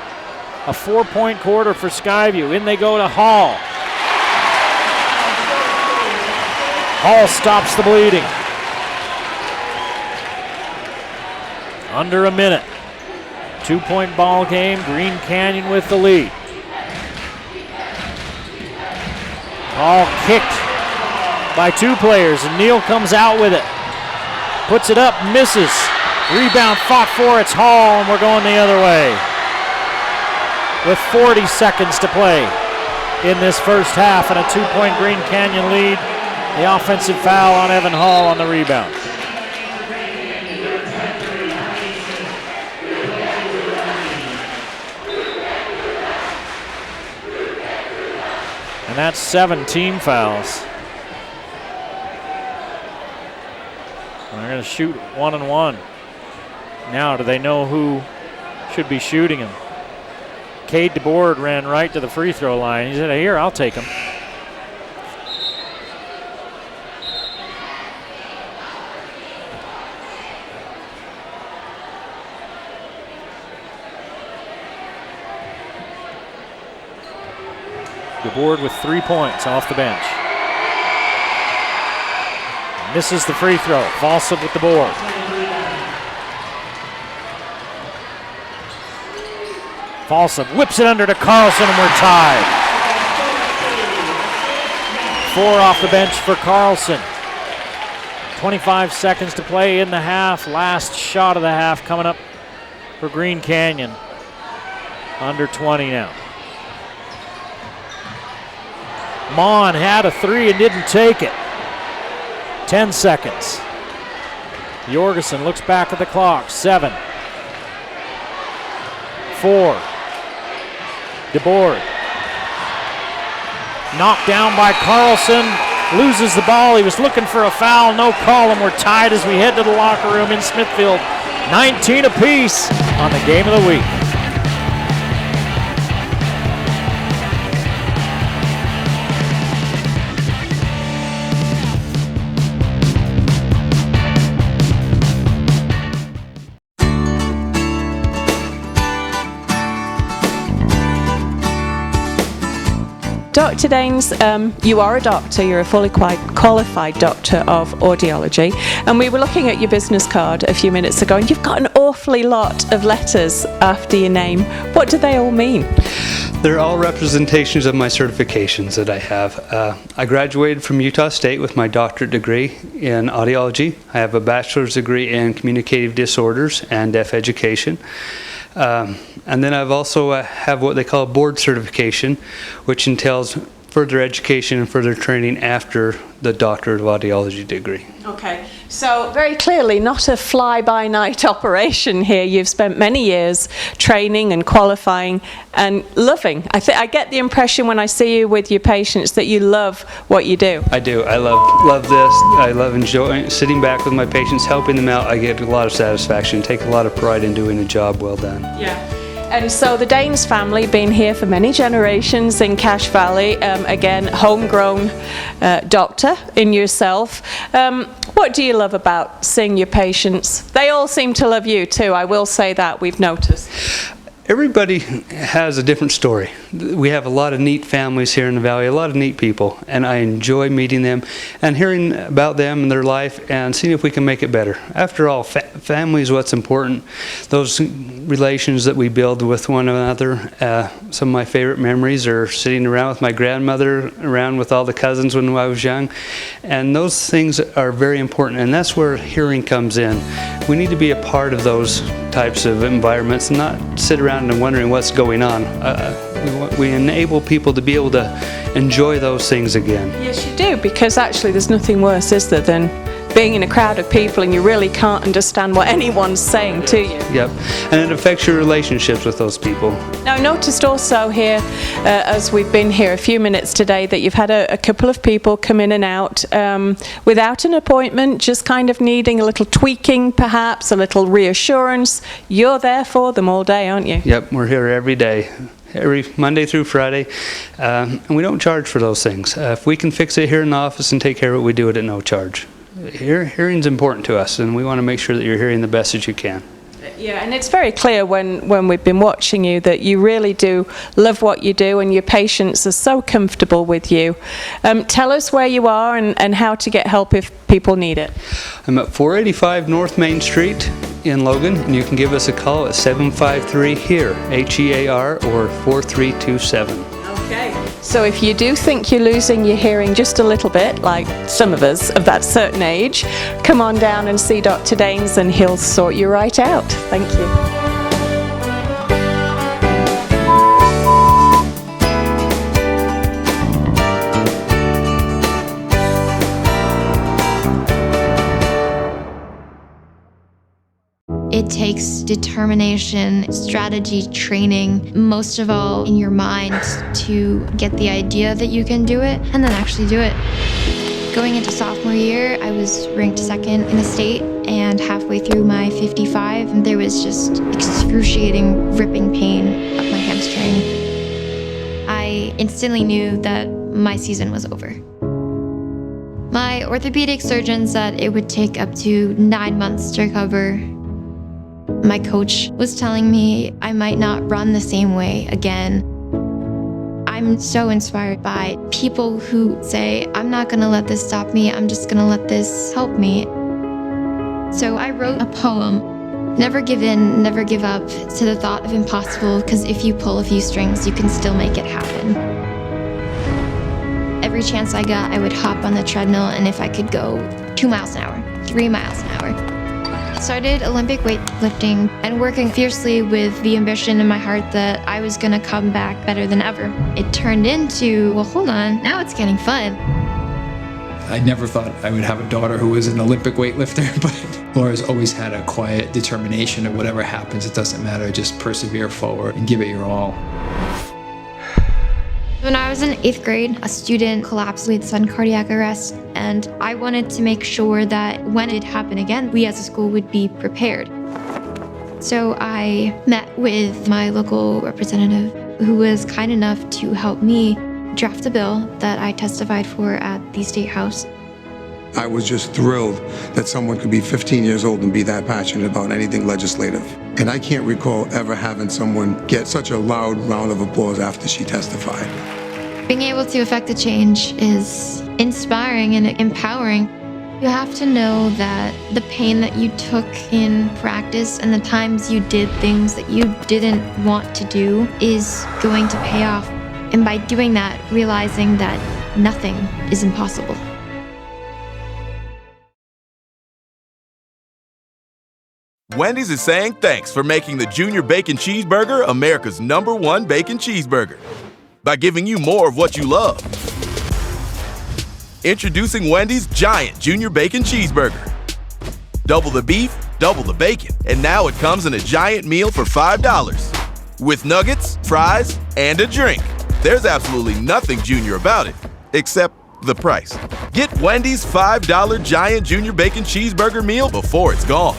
A 4-point quarter for Skyview. In they go to Hall. Hall stops the bleeding. Under a minute. 2-point ball game. Green Canyon with the lead. Ball kicked by 2 players, and Neal comes out with it. Puts it up, misses. Rebound fought for, it's Hall, and we're going the other way. With 40 seconds to play in this first half and a 2-point Green Canyon lead. The offensive foul on Evan Hall on the rebound. And that's 7 team fouls. They're going to shoot 1 and 1. Now, do they know who should be shooting him? Cade DeBoard ran right to the free throw line. He said, here, I'll take him. DeBoard with 3 points off the bench. Misses the free throw. Volsov with the board. Volsov whips it under to Carlson, and we're tied. 4 off the bench for Carlson. 25 seconds to play in the half. Last shot of the half coming up for Green Canyon. Under 20 now. Mon had a 3 and didn't take it. 10 seconds. Jorgensen looks back at the clock. 7. 4. DeBoard. Knocked down by Carlson. Loses the ball. He was looking for a foul. No call, and we're tied as we head to the locker room in Smithfield. 19 apiece on the game of the week. Dr. Daines, you are a doctor, you're a fully qualified doctor of audiology, and we were looking at your business card a few minutes ago, and you've got an awfully lot of letters after your name. What do they all mean? They're all representations of my certifications that I have. I graduated from Utah State with my doctorate degree in audiology. I have a bachelor's degree in communicative disorders and deaf education. And then I've also have what they call a board certification, which entails further education and further training after the doctorate of audiology degree. Okay, so very clearly not a fly-by-night operation here. You've spent many years training and qualifying and loving. I get the impression when I see you with your patients that you love what you do. I do. I love this. I love enjoying sitting back with my patients, helping them out. I get a lot of satisfaction, take a lot of pride in doing a job well done. Yeah. And so the Daines family, been here for many generations in Cache Valley, again, homegrown doctor in yourself. What do you love about seeing your patients? They all seem to love you too, I will say that, we've noticed. Everybody has a different story. We have a lot of neat families here in the Valley, a lot of neat people, and I enjoy meeting them and hearing about them and their life and seeing if we can make it better. After all, family is what's important. Those relations that we build with one another. Some of my favorite memories are sitting around with my grandmother, around with all the cousins when I was young, and those things are very important, and that's where hearing comes in. We need to be a part of those types of environments and not sit around and wondering what's going on. We enable people to be able to enjoy those things again. Yes, you do, because actually there's nothing worse, is there, than being in a crowd of people and you really can't understand what anyone's saying to you. Yep, and it affects your relationships with those people. Now, I noticed also here, as we've been here a few minutes today, that you've had a couple of people come in and out without an appointment, just kind of needing a little tweaking perhaps, a little reassurance. You're there for them all day, aren't you? Yep, we're here every day. Every Monday through Friday, and we don't charge for those things. If we can fix it here in the office and take care of it, we do it at no charge. Hearing's important to us, and we want to make sure that you're hearing the best that you can. Yeah, and it's very clear when we've been watching you that you really do love what you do, and your patients are so comfortable with you. Tell us where you are and how to get help if people need it. I'm at 485 North Main Street in Logan, and you can give us a call at 753-HEAR, H-E-A-R, or 4327. Okay. So if you do think you're losing your hearing just a little bit, like some of us of that certain age, come on down and see Dr. Daines and he'll sort you right out. Thank you. It takes determination, strategy, training, most of all in your mind to get the idea that you can do it and then actually do it. Going into sophomore year, I was ranked second in the state, and halfway through my 55, there was just excruciating ripping pain up my hamstring. I instantly knew that my season was over. My orthopedic surgeon said it would take up to 9 months to recover. My coach was telling me I might not run the same way again. I'm so inspired by people who say, I'm not gonna let this stop me, I'm just gonna let this help me. So I wrote a poem, never give in, never give up to the thought of impossible, because if you pull a few strings, you can still make it happen. Every chance I got, I would hop on the treadmill, and if I could go 2 miles an hour, 3 miles an hour. Started Olympic weightlifting and working fiercely with the ambition in my heart that I was gonna come back better than ever. It turned into, well, hold on, now it's getting fun. I never thought I would have a daughter who was an Olympic weightlifter, but Laura's always had a quiet determination of whatever happens, it doesn't matter, just persevere forward and give it your all. When I was in 8th grade, a student collapsed with sudden cardiac arrest, and I wanted to make sure that when it happened again, we as a school would be prepared. So I met with my local representative, who was kind enough to help me draft a bill that I testified for at the State House. I was just thrilled that someone could be 15 years old and be that passionate about anything legislative. And I can't recall ever having someone get such a loud round of applause after she testified. Being able to affect a change is inspiring and empowering. You have to know that the pain that you took in practice and the times you did things that you didn't want to do is going to pay off. And by doing that, realizing that nothing is impossible. Wendy's is saying thanks for making the Junior Bacon Cheeseburger America's #1 bacon cheeseburger by giving you more of what you love. Introducing Wendy's Giant Junior Bacon Cheeseburger. Double the beef, double the bacon, and now it comes in a giant meal for $5 with nuggets, fries, and a drink. There's absolutely nothing junior about it, except the price. Get Wendy's $5 Giant Junior Bacon Cheeseburger meal before it's gone.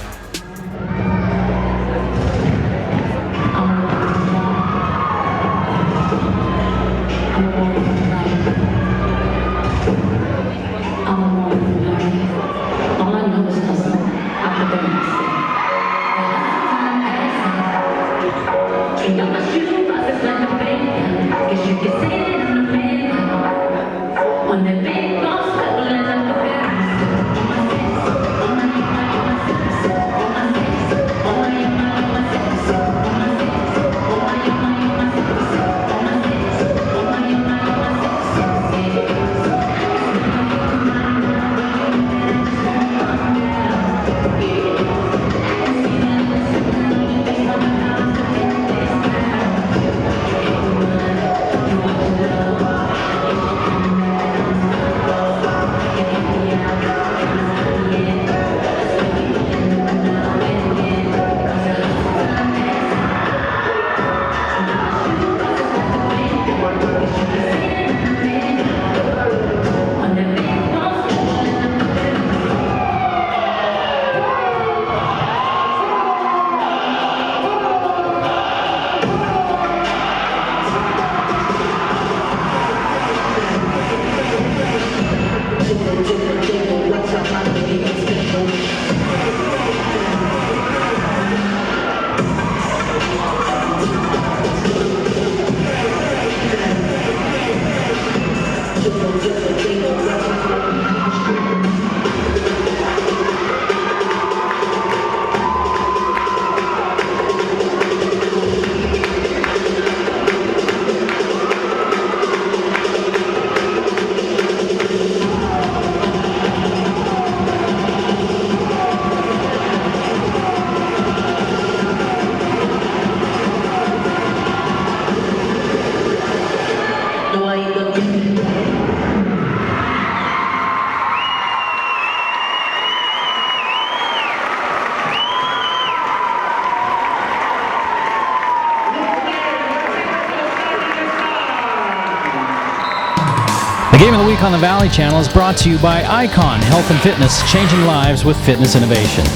Game of the Week on the Valley Channel is brought to you by Icon Health and Fitness, changing lives with fitness innovation.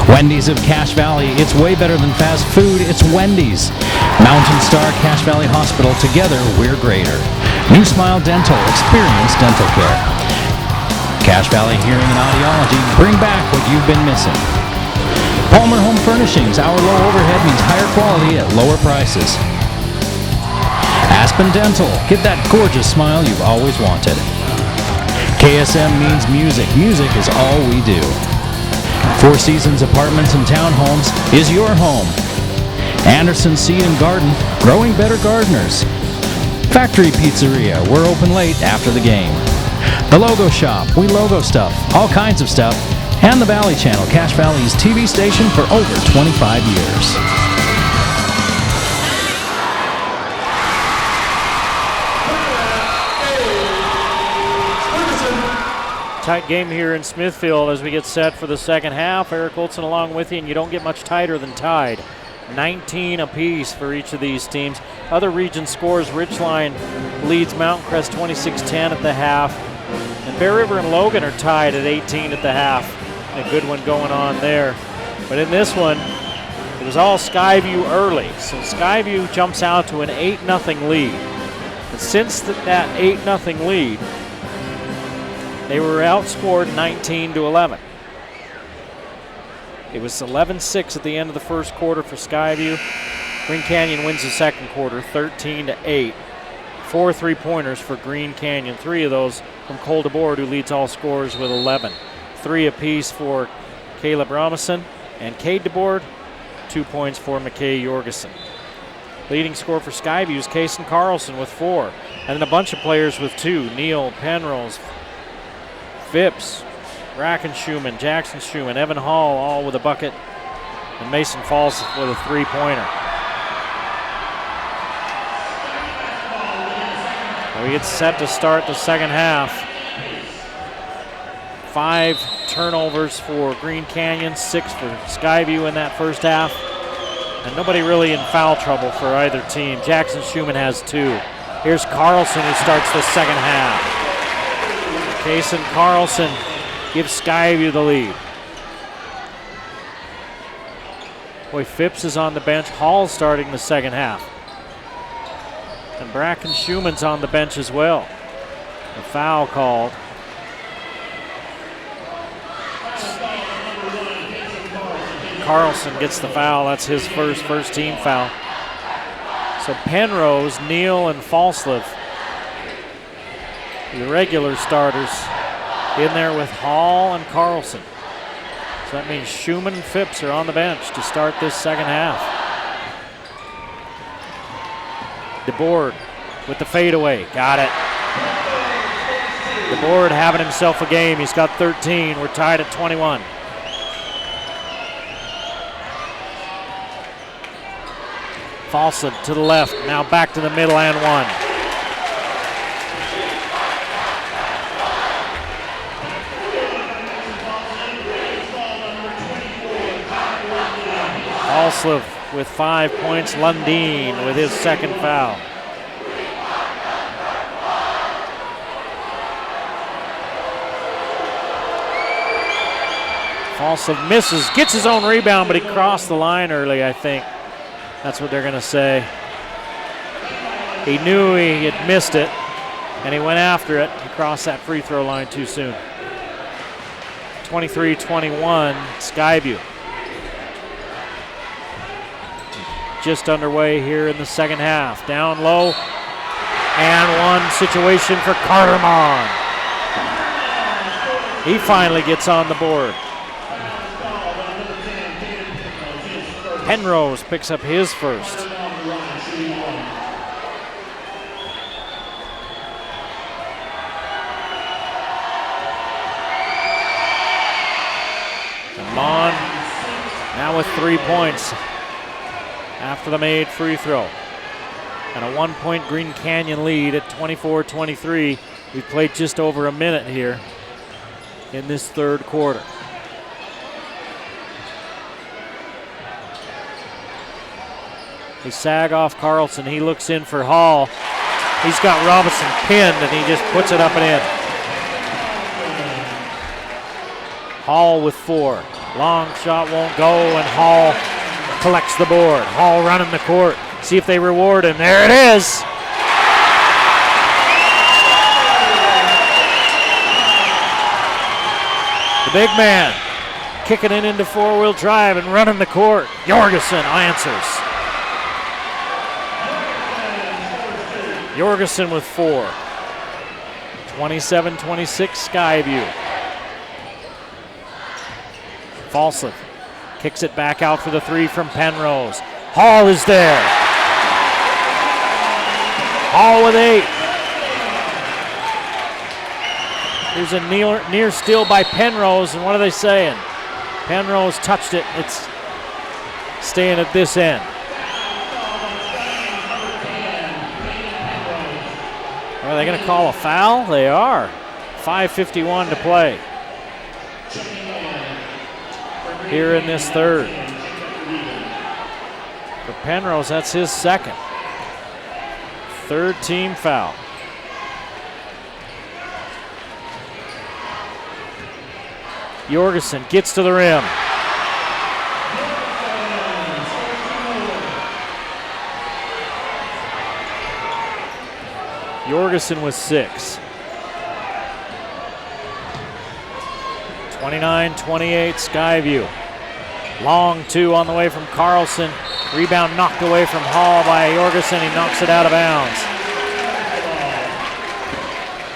Wendy's of Cache Valley, it's way better than fast food, it's Wendy's. Mountain Star Cache Valley Hospital, together we're greater. New Smile Dental, experience dental care. Cache Valley Hearing and Audiology, bring back what you've been missing. Palmer Home Furnishings, our low overhead means higher quality at lower prices. Aspen Dental, get that gorgeous smile you've always wanted. KSM means music. Music is all we do. Four Seasons Apartments and Townhomes is your home. Anderson Seed and Garden, growing better gardeners. Factory Pizzeria, we're open late after the game. The Logo Shop, we logo stuff, all kinds of stuff. And the Valley Channel, Cache Valley's TV station for over 25 years. Tight game here in Smithfield as we get set for the second half. Eric Olson along with you, and you don't get much tighter than tied. 19 apiece for each of these teams. Other region scores, Richline leads Mountain Crest 26-10 at the half. And Bear River and Logan are tied at 18 at the half. A good one going on there. But in this one, it was all Skyview early. So Skyview jumps out to an 8-0 lead. But since that 8-0 lead, they were outscored 19-11. It was 11-6 at the end of the first quarter for Skyview. Green Canyon wins the second quarter, 13-8. 4 3-pointers for Green Canyon. 3 of those from Cole DeBoard, who leads all scorers with 11. 3 apiece for Caleb Robinson and Cade DeBoard. 2 points for McKay Jorgensen. Leading scorer for Skyview is Kason Carlson with 4. And then a bunch of players with 2. Neil Penrose, Phipps, Rackenschumann, Jackson Schumann, Evan Hall all with a bucket, and Mason Falls with a 3-pointer. We get set to start the second half. 5 turnovers for Green Canyon, 6 for Skyview in that first half, and nobody really in foul trouble for either team. Jackson Schumann has 2. Here's Carlson, who starts the second half. Kason Carlson gives Skyview the lead. Boy, Phipps is on the bench. Hall starting the second half. And Bracken Schumann's on the bench as well. A foul called. Carlson gets the foul. That's his first team foul. So Penrose, Neal, and Falslev, the regular starters, in there with Hall and Carlson. So that means Schumann and Phipps are on the bench to start this second half. DeBoard with the fadeaway. Got it. DeBoard having himself a game. He's got 13. We're tied at 21. Falslev to the left. Now back to the middle and 1. Falslev with 5 points. Lundeen with his second foul. Falslev misses, gets his own rebound, but he crossed the line early, I think. That's what they're going to say. He knew he had missed it, and he went after it. He crossed that free throw line too soon. 23-21, Skyview. Just underway here in the second half. Down low, and 1 situation for Cartermon. He finally gets on the board. Penrose picks up his first. Mon now with 3 points after the made free throw. And a 1-point Green Canyon lead at 24-23. We've played just over a minute here in this third quarter. They sag off Carlson. He looks in for Hall. He's got Robinson pinned, and he just puts it up and in. Hall with 4. Long shot won't go, and Hall collects the board. Hall running the court. See if they reward him. There it is. The big man kicking it into four-wheel drive and running the court. Jorgensen answers. Jorgensen with 4. 27-26 Skyview. Falsliff kicks it back out for the 3 from Penrose. Hall is there. Hall with 8. Here's a near steal by Penrose, and what are they saying? Penrose touched it. It's staying at this end. Are they going to call a foul? They are. 5:51 to play here in this third. For Penrose, that's his second. Third team foul. Jorgensen gets to the rim. Jorgensen with 6. 29-28 Skyview. Long 2 on the way from Carlson. Rebound knocked away from Hall by Jorgensen. He knocks it out of bounds.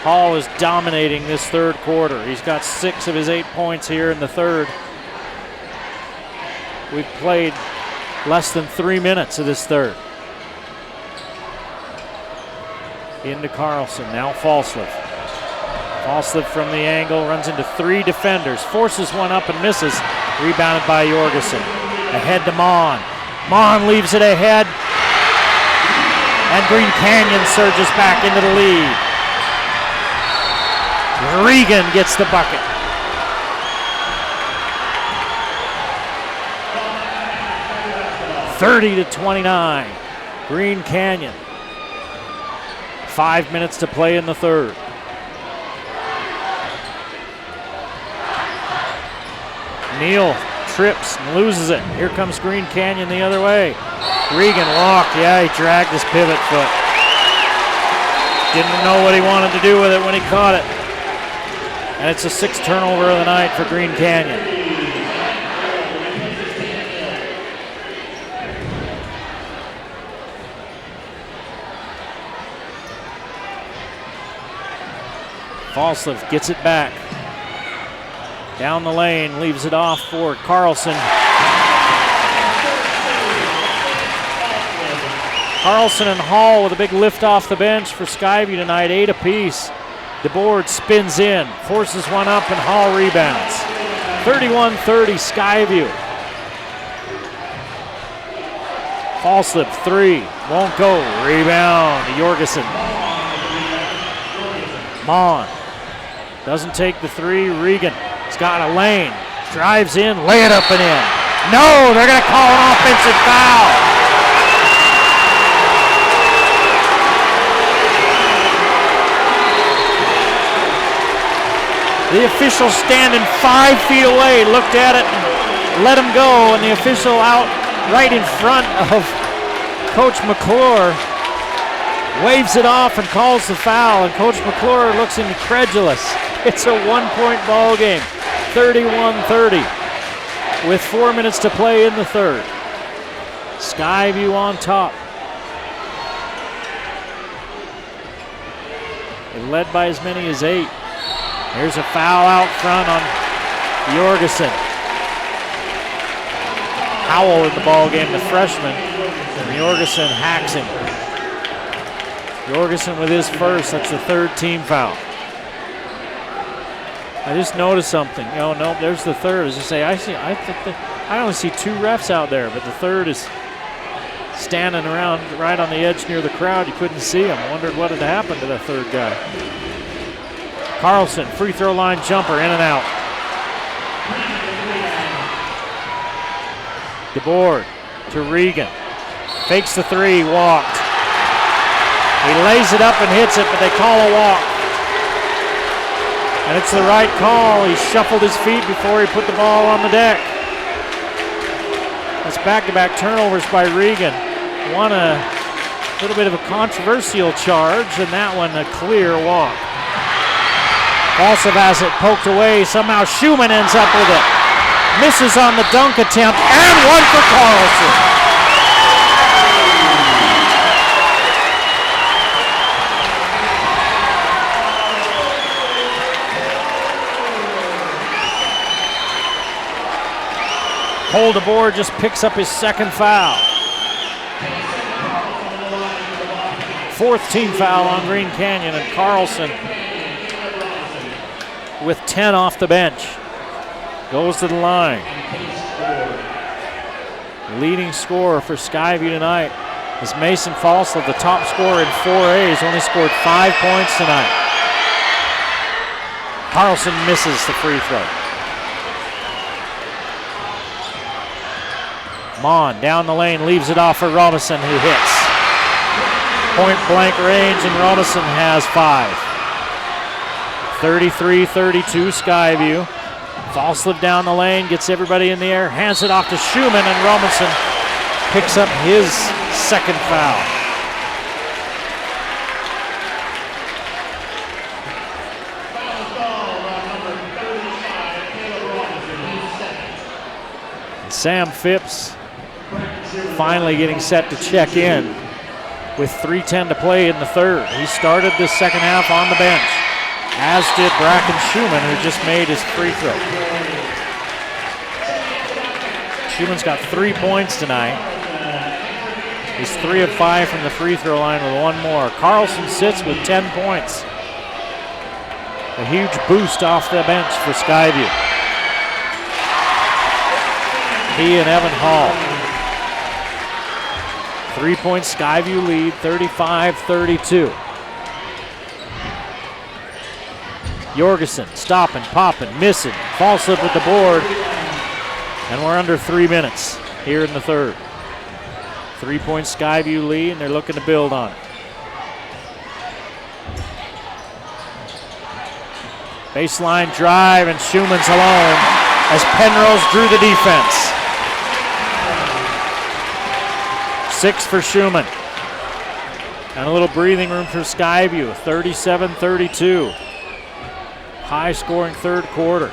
Hall is dominating this third quarter. He's got 6 of his 8 points here in the third. We've played less than 3 minutes of this third. Into Carlson, now Falsliff. Falsliff from the angle, runs into 3 defenders, forces one up and misses. Rebounded by Jorgensen. Ahead to Mon. Mon leaves it ahead. And Green Canyon surges back into the lead. Regan gets the bucket. (30-29). Green Canyon. 5 minutes to play in the third. Neal trips and loses it. Here comes Green Canyon the other way. Regan walked. Yeah, he dragged his pivot foot. Didn't know what he wanted to do with it when he caught it. And it's the 6th turnover of the night for Green Canyon. Falsliff gets it back. Down the lane, leaves it off for Carlson. Carlson and Hall with a big lift off the bench for Skyview tonight, 8 apiece. DeBoard spins in, forces one up, and Hall rebounds. 31-30 Skyview. Falsliff, 3, won't go. Rebound to Jorgensen. Mon doesn't take the 3. Regan has got a lane, drives in, lay it up and in. No, they're going to call an offensive foul. The official standing 5 feet away looked at it and let him go, and the official out right in front of Coach McClure waves it off and calls the foul, and Coach McClure looks incredulous. It's a 1-point ball game, 31-30, with 4 minutes to play in the third. Skyview on top. They're led by as many as 8. Here's a foul out front on Jorgensen. Howell in the ball game, the freshman. And Jorgensen hacks him. Jorgensen with his first. That's the 3rd team foul. I just noticed something. Oh no, there's the 3rd. As I say, I only see 2 refs out there, but the 3rd is standing around right on the edge near the crowd. You couldn't see him. I wondered what had happened to the 3rd guy. Carlson, free throw line jumper, in and out. DeBoard to Regan. Fakes the 3, walked. He lays it up and hits it, but they call a walk. And it's the right call. He shuffled his feet before he put the ball on the deck. That's back-to-back turnovers by Regan. One a little bit of a controversial charge, and that one a clear walk. Also has it poked away. Somehow Schumann ends up with it. Misses on the dunk attempt, and one for Carlson. Hold aboard just picks up his second foul. Fourth team foul on Green Canyon, and Carlson with 10 off the bench goes to the line. Leading scorer for Skyview tonight is Mason Falsell, the top scorer in 4A. He's only scored 5 points tonight. Carlson misses the free throw. Mon down the lane, leaves it off for Robinson, who hits. Point blank range, and Robinson has 5. 33-32 Skyview. Falsell down the lane, gets everybody in the air, hands it off to Schumann, and Robinson picks up his second foul. And Sam Phipps finally getting set to check in with 3:10 to play in the third. He started the second half on the bench, as did Bracken Schumann, who just made his free throw. Schumann's got 3 points tonight. He's 3 of 5 from the free throw line with one more. Carlson sits with 10 points. A huge boost off the bench for Skyview. He and Evan Hall. 3-point Skyview lead, 35-32. Jorgensen stopping, popping, missing. Fall slip with the board. And we're under 3 minutes here in the third. 3-point Skyview lead, and they're looking to build on it. Baseline drive, and Schumann's alone as Penrose drew the defense. 6 for Schumann. And a little breathing room for Skyview, 37-32. High scoring third quarter.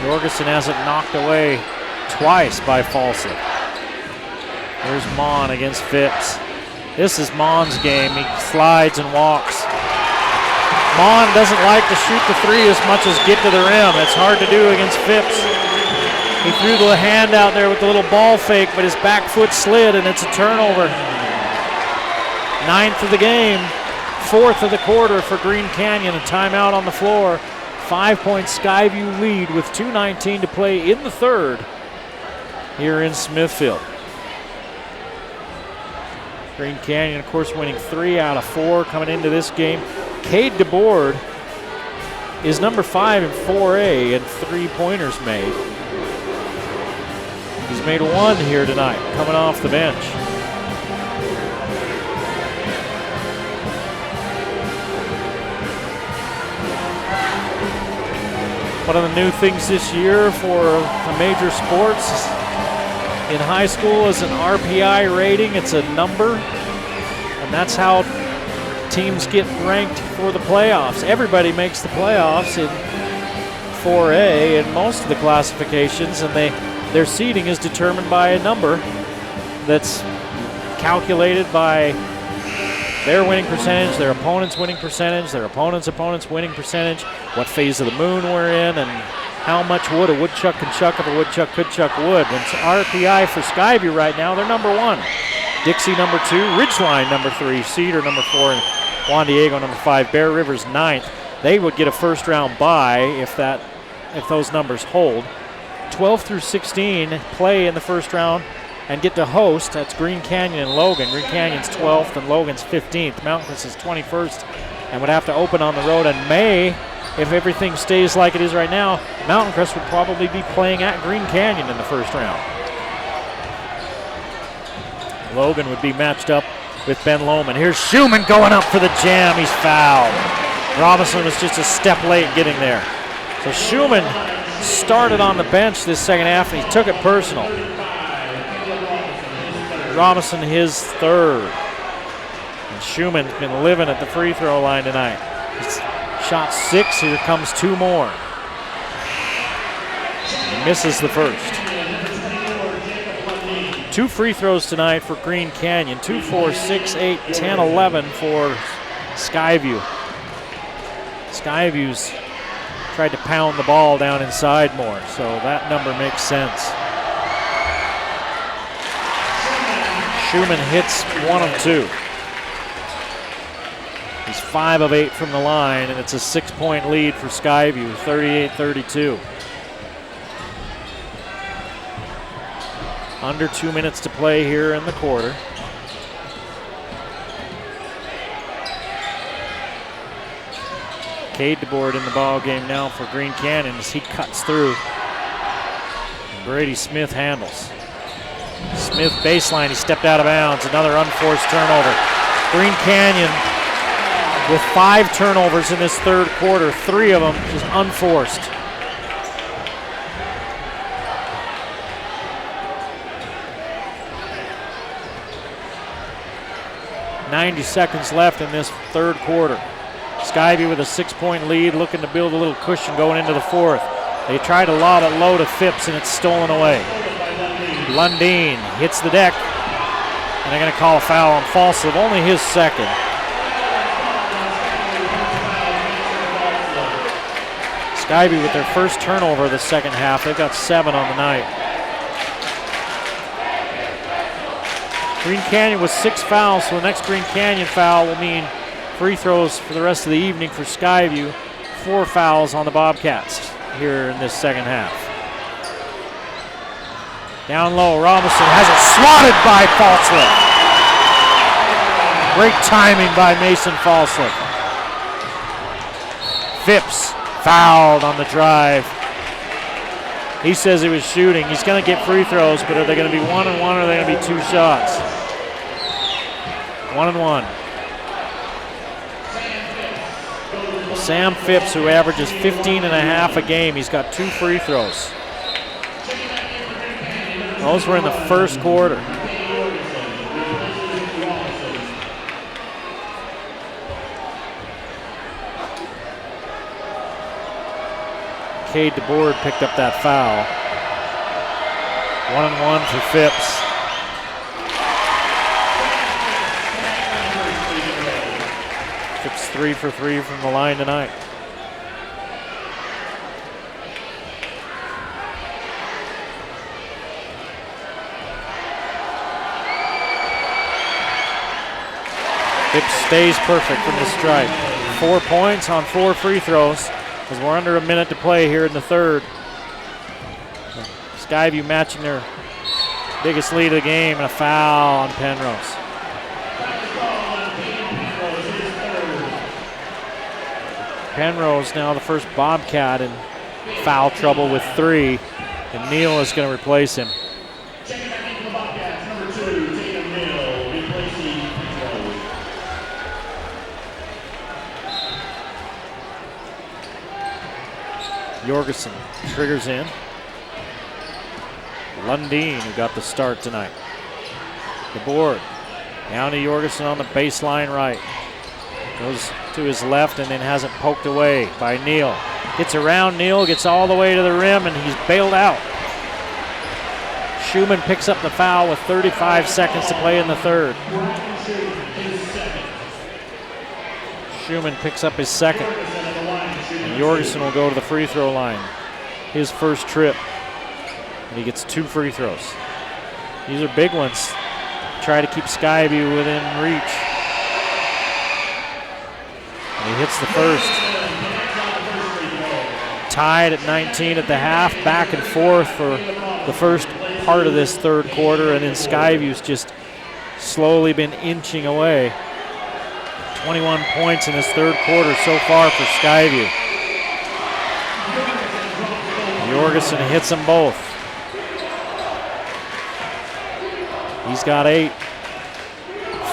Jorgensen has it knocked away twice by Falsey. Here's Mon against Phipps. This is Mon's game. He slides and walks. Mon doesn't like to shoot the three as much as get to the rim. It's hard to do against Phipps. He threw the hand out there with the little ball fake, but his back foot slid, and it's a turnover. 9th of the game, 4th of the quarter for Green Canyon. A timeout on the floor. 5-point Skyview lead with 2:19 to play in the third here in Smithfield. Green Canyon, of course, winning 3 out of 4 coming into this game. Cade DeBoard is number 5 in 4A and 3-pointers made. He's made 1 here tonight, coming off the bench. One of the new things this year for the major sports in high school is an RPI rating. It's a number, and that's how teams get ranked for the playoffs. Everybody makes the playoffs in 4A in most of the classifications, and their seeding is determined by a number that's calculated by their winning percentage, their opponent's winning percentage, their opponent's winning percentage, what phase of the moon we're in, and how much wood a woodchuck can chuck if a woodchuck could chuck wood. And RPI for Skyview right now, they're number 1. Dixie number 2, Ridgeline number 3, Cedar number 4, and Juan Diego number 5, Bear Rivers 9th. They would get a first round bye if those numbers hold. 12 through 16 play in the first round and get to host. That's Green Canyon and Logan. Green Canyon's 12th and Logan's 15th. Mountain Crest is 21st and would have to open on the road. And May, if everything stays like it is right now, Mountain Crest would probably be playing at Green Canyon in the first round. Logan would be matched up with Ben Lohman. Here's Schumann going up for the jam. He's fouled. Robinson was just a step late getting there. So Schumann started on the bench this second half, and he took it personal. Robinson his third. And Schumann's been living at the free throw line tonight. He's shot 6, here comes 2 more. He misses the first. 2 free throws tonight for Green Canyon. 2, 4, 6, 8, 10, 11 for Skyview. Skyview's tried to pound the ball down inside more, so that number makes sense. Schumann hits 1 of 2. He's 5 of 8 from the line, and it's a 6-point lead for Skyview, 38-32. Under 2 minutes to play here in the quarter. Cade DeBoard in the ball game now for Green Canyon as he cuts through. And Brady Smith handles. Smith baseline, he stepped out of bounds. Another unforced turnover. Green Canyon with 5 turnovers in this third quarter, 3 of them just unforced. .90 seconds left in this third quarter. Skyview with a 6-point lead, looking to build a little cushion going into the fourth. They try to lob it low to Phipps, and it's stolen away. Lundeen hits the deck, and they're going to call a foul on Falsliv, only his second. Skyview with their first turnover of the second half. They've got 7 on the night. Green Canyon with 6 fouls, so the next Green Canyon foul will mean free throws for the rest of the evening for Skyview. 4 fouls on the Bobcats here in this second half. Down low, Robinson has it swatted by Falsliv. Great timing by Mason Falsliv. Phipps fouled on the drive. He says he was shooting. He's going to get free throws, but are they going to be 1 and 1 or are they going to be 2 shots? 1 and 1. Sam Phipps, who averages 15.5 a game, he's got 2 free throws. Those were in the first quarter. Cade DeBoard picked up that foul. 1 and 1 for Phipps. Phipps 3 for 3 from the line tonight. Phipps stays perfect from the stripe. 4 points on 4 free throws as we're under a minute to play here in the third. Skyview matching their biggest lead of the game, and a foul on Penrose. Penrose now the first Bobcat in foul trouble with 3, and Neal is going to replace him. Jorgensen triggers in. Lundeen, who got the start tonight. The board. Down to Jorgensen on the baseline right. Goes to his left and then has it poked away by Neal. Gets around Neal, gets all the way to the rim, and he's bailed out. Schumann picks up the foul with 35 seconds to play in the third. Schumann picks up his second. And Jorgensen will go to the free throw line. His first trip. And he gets 2 free throws. These are big ones. Try to keep Skyview within reach. And he hits the first. Tied at 19 at the half. Back and forth for the first part of this third quarter. And then Skyview's just slowly been inching away. 21 points in this third quarter so far for Skyview. Jorgensen hits them both. He's got 8.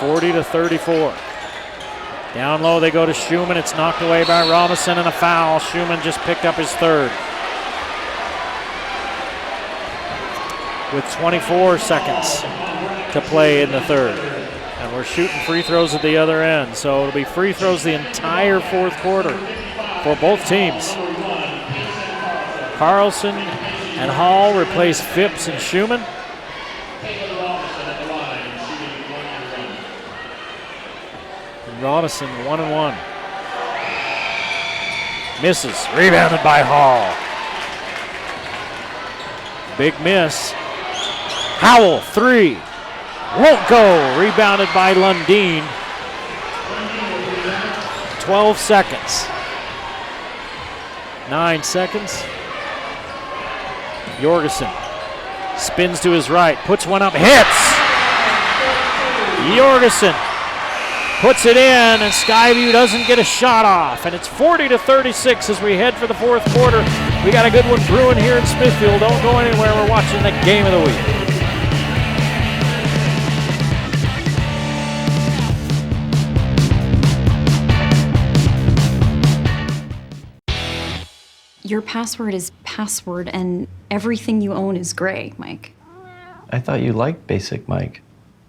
40-34. Down low they go to Schumann. It's knocked away by Robinson and a foul. Schumann just picked up his third. With 24 seconds to play in the third. And we're shooting free throws at the other end. So it'll be free throws the entire fourth quarter for both teams. Carlson and Hall replace Phipps and Schumann. Robinson 1-1. Misses. Rebounded by Hall. Big miss. Howell, 3. Won't go. Rebounded by Lundeen. 12 seconds. 9 seconds. Jorgensen spins to his right. Puts one up. Hits. Jorgensen puts it in, and Skyview doesn't get a shot off. And it's 40-36 as we head for the fourth quarter. We got a good one brewing here in Smithfield. Don't go anywhere. We're watching the game of the week. Your password is password, and everything you own is gray, Mike. I thought you liked Basic, Mike.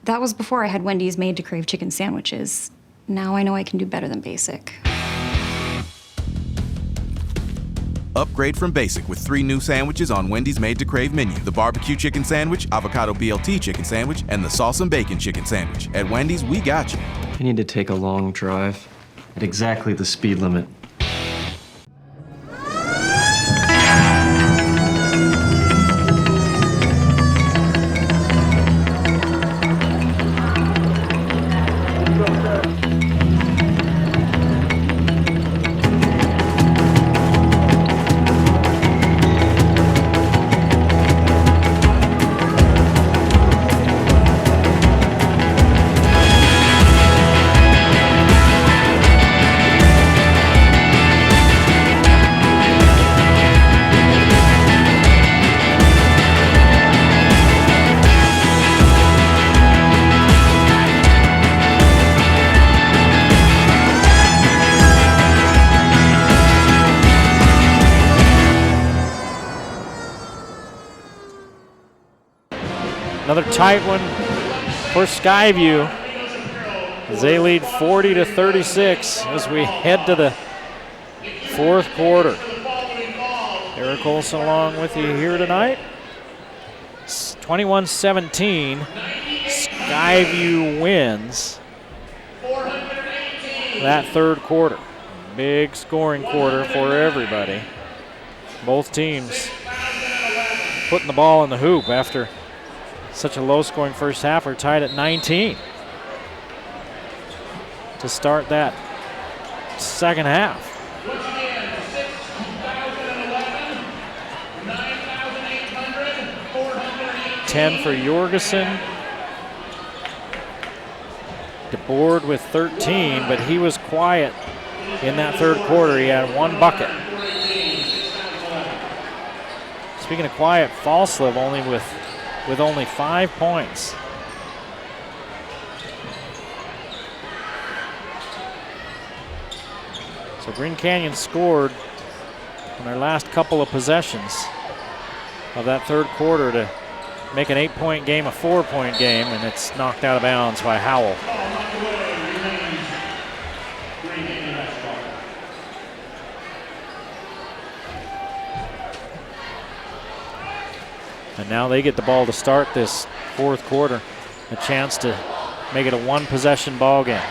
That was before I had Wendy's Made to Crave chicken sandwiches. Now I know I can do better than Basic. Upgrade from Basic with 3 new sandwiches on Wendy's Made to Crave menu. The barbecue chicken sandwich, avocado BLT chicken sandwich, and the sauce and bacon chicken sandwich. At Wendy's, we got you. I need to take a long drive at exactly the speed limit. Another tight one for Skyview as they lead 40-36 as we head to the fourth quarter. Eric Olson along with you here tonight. 21-17. Skyview wins that third quarter. Big scoring quarter for everybody. Both teams putting the ball in the hoop after such a low-scoring first half. We're tied at 19 to start that second half. $10 for Jorgensen. DeBoard with 13, but he was quiet in that third quarter. He had 1 bucket. Speaking of quiet, Falslev only with only 5 points. So Green Canyon scored on their last couple of possessions of that third quarter to make an 8-point game a 4-point game, and it's knocked out of bounds by Howell. And now they get the ball to start this fourth quarter. A chance to make it a 1-possession ball game.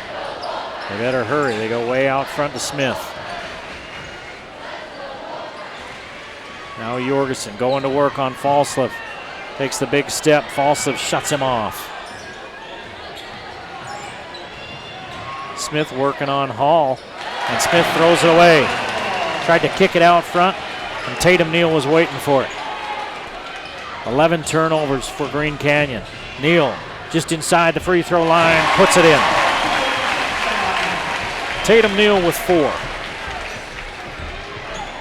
They better hurry. They go way out front to Smith. Now Jorgensen going to work on Falslev. Takes the big step. Falslev shuts him off. Smith working on Hall. And Smith throws it away. Tried to kick it out front, and Tatum Neal was waiting for it. 11 turnovers for Green Canyon. Neal just inside the free throw line, puts it in. Tatum Neal with 4.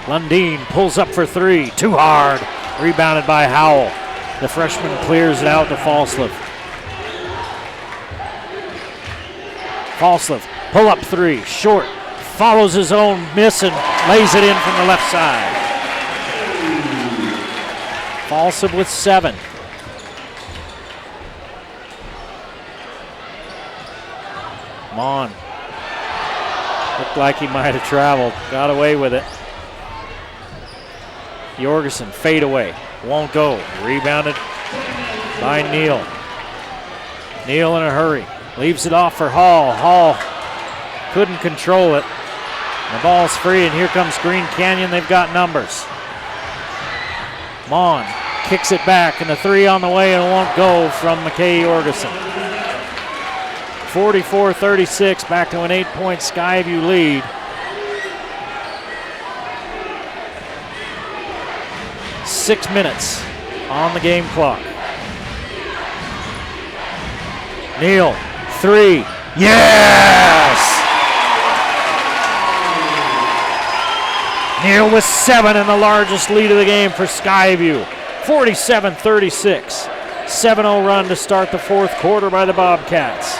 Lundeen pulls up for 3, too hard. Rebounded by Howell. The freshman clears it out to Falslev. Falslev, pull up three, short, follows his own miss and lays it in from the left side. Falslev with 7. Mon looked like he might have traveled, got away with it. Jorgensen, fade away, won't go. Rebounded by Neal. Neal in a hurry, leaves it off for Hall. Hall couldn't control it. The ball's free, and here comes Green Canyon. They've got numbers. Mon kicks it back, and the three on the way, and it won't go from McKay Jorgensen. 44-36, back to an 8-point Skyview lead. Six minutes on the game clock. Neal, three, yes! Neal with 7 and the largest lead of the game for Skyview. 47-36. 7-0 run to start the fourth quarter by the Bobcats.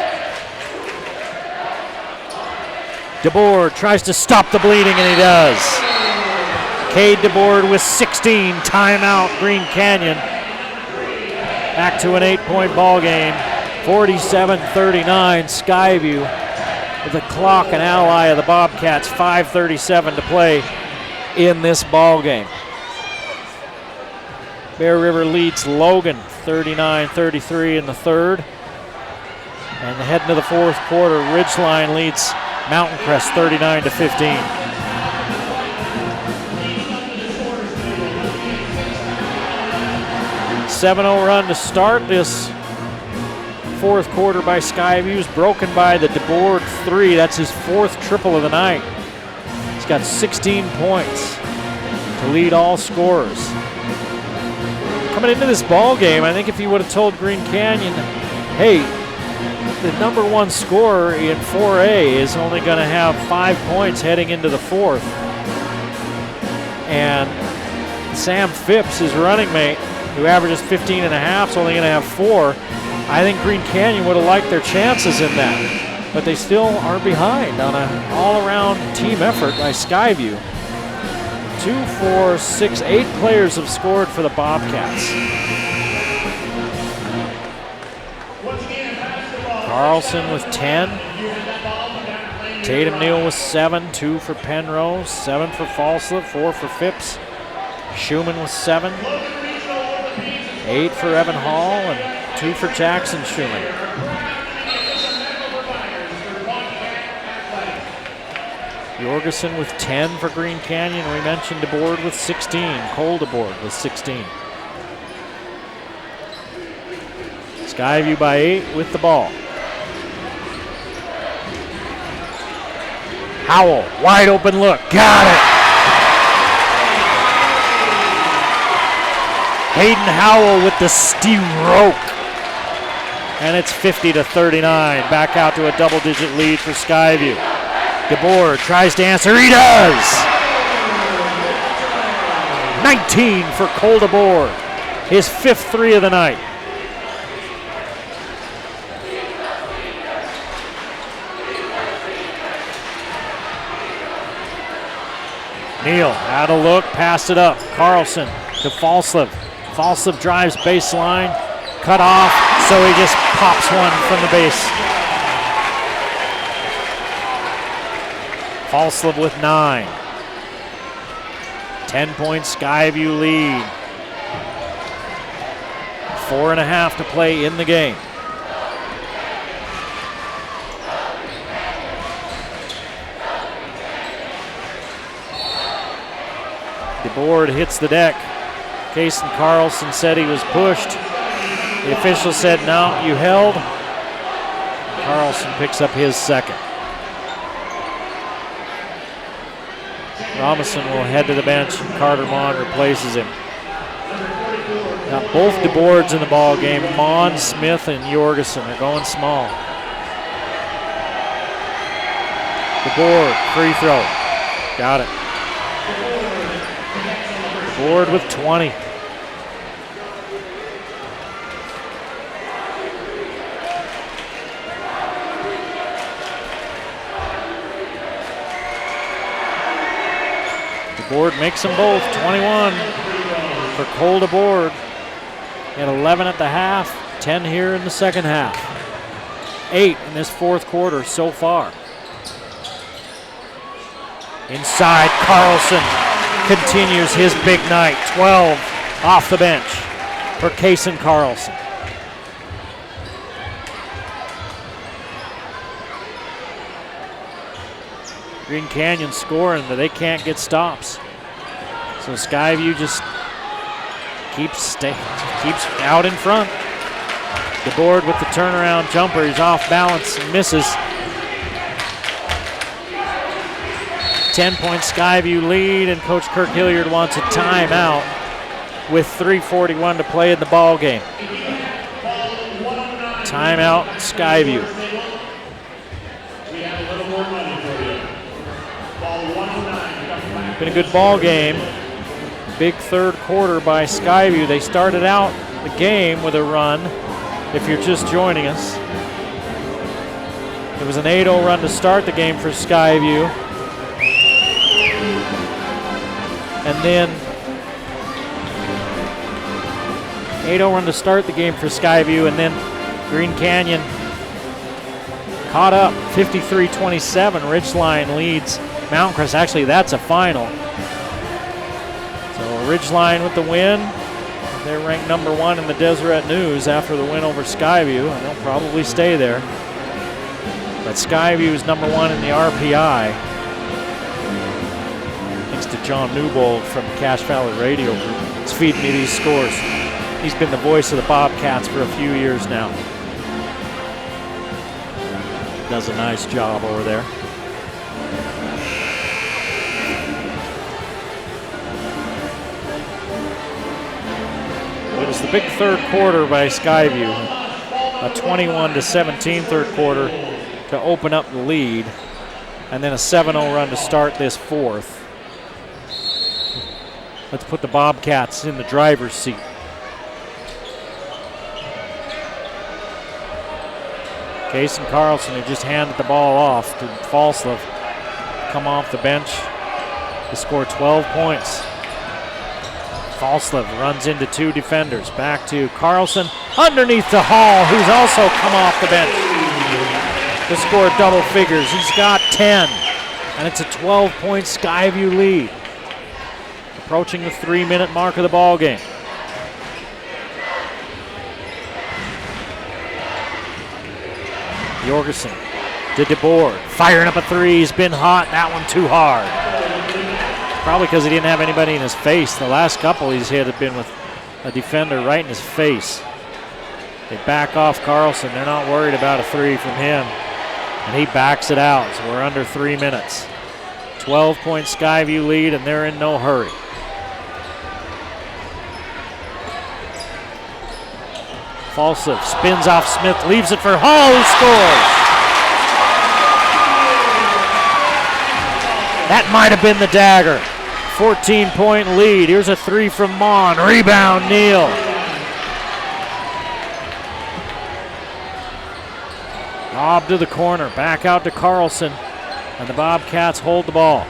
DeBoer tries to stop the bleeding, and he does. Cade DeBoer with 16. Timeout, Green Canyon. Back to an 8-point ball game. 47-39, Skyview with the clock, an ally of the Bobcats. 5:37 to play in this ball game. Bear River leads Logan 39-33 in the third. And heading to the fourth quarter, Ridgeline leads Mountain Crest 39-15. .7-0 run to start this fourth quarter by Skyview's broken by the DeBoer 3. That's his 4th triple of the night. He's got 16 points to lead all scorers. Coming into this ball game, I think if you would have told Green Canyon, hey, the number 1 scorer in 4A is only going to have 5 points heading into the fourth, and Sam Phipps, his running mate, who averages 15 and a half, is only going to have 4. I think Green Canyon would have liked their chances in that, but they still are behind on an all-around team effort by Skyview. 2, 4, 6, 8 players have scored for the Bobcats. Carlson with 10. Tatum Neal with 7, 2 for Penrose, 7 for Falslev, 4 for Phipps. Schumann with 7, 8 for Evan Hall, and 2 for Jackson Schumann. Jorgensen with 10 for Green Canyon. We mentioned DeBoer with 16. Cole DeBoer with 16. Skyview by 8 with the ball. Howell, wide open look, got it! Hayden Howell with the stroke. And it's 50-39, back out to a double-digit lead for Skyview. DeBoer tries to answer, he does! 19 for Cole DeBoer, his 5th 3 of the night. Neal out of look, passed it up. Carlson to Falslev. Falslev drives baseline, cut off, so he just pops one from the base. Falslev with 9. 10-point Skyview lead. 4.5 to play in the game. DeBoer hits the deck. Kason Carlson said he was pushed. The official said, no, you held. Carlson picks up his 2nd. Robinson will head to the bench, and Carter Mon replaces him. Now both DeBoers in the ball game. Mon, Smith, and Jorgensen are going small. DeBoer, free throw. Got it. DeBoer with 20. Board makes them both. 21 for Cole DeBoard. He had 11 at the half, 10 here in the second half. 8 in this fourth quarter so far. Inside, Carlson continues his big night. 12 off the bench for Kason Carlson. Green Canyon scoring, but they can't get stops. So Skyview just keeps out in front. DeBoard with the turnaround jumper. He's off balance and misses. 10-point Skyview lead, and Coach Kirk Hilliard wants a timeout with 3:41 to play in the ball game. Timeout, Skyview. Been a good ball game. Big third quarter by Skyview. They started out the game with a run, if you're just joining us. It was an 8-0 run to start the game for Skyview. And then 8-0 run to start the game for Skyview, and then Green Canyon caught up 53-27. Ridgeline leads Mountain Crest. Actually, that's a final. So Ridgeline with the win. They're ranked number 1 in the Deseret News after the win over Skyview, and they'll probably stay there. But Skyview is number 1 in the RPI. Thanks to John Newbold from the Cache Valley Radio Group. He's feeding me these scores. He's been the voice of the Bobcats for a few years now. Does a nice job over there. It was the big third quarter by Skyview. A 21-17 third quarter to open up the lead. And then a 7-0 run to start this fourth. Let's put the Bobcats in the driver's seat. Kason Carlson, who just handed the ball off to Falslev, come off the bench to score 12 points. Falslev runs into 2 defenders. Back to Carlson, underneath to Hall, who's also come off the bench to score double figures. He's got 10, and it's a 12-point Skyview lead. Approaching the 3-minute mark of the ball game. Jorgensen to DeBoard, firing up a 3. He's been hot. That one too hard. Probably because he didn't have anybody in his face. The last couple he's hit have been with a defender right in his face. They back off Carlson. They're not worried about a 3 from him. And he backs it out, so we're under 3 minutes. 12-point Skyview lead, and they're in no hurry. Falslev spins off Smith, leaves it for Hall, who scores. That might have been the dagger. 14-point lead. Here's a 3 from Mon. Rebound, Neal. Lob to the corner. Back out to Carlson. And the Bobcats hold the ball.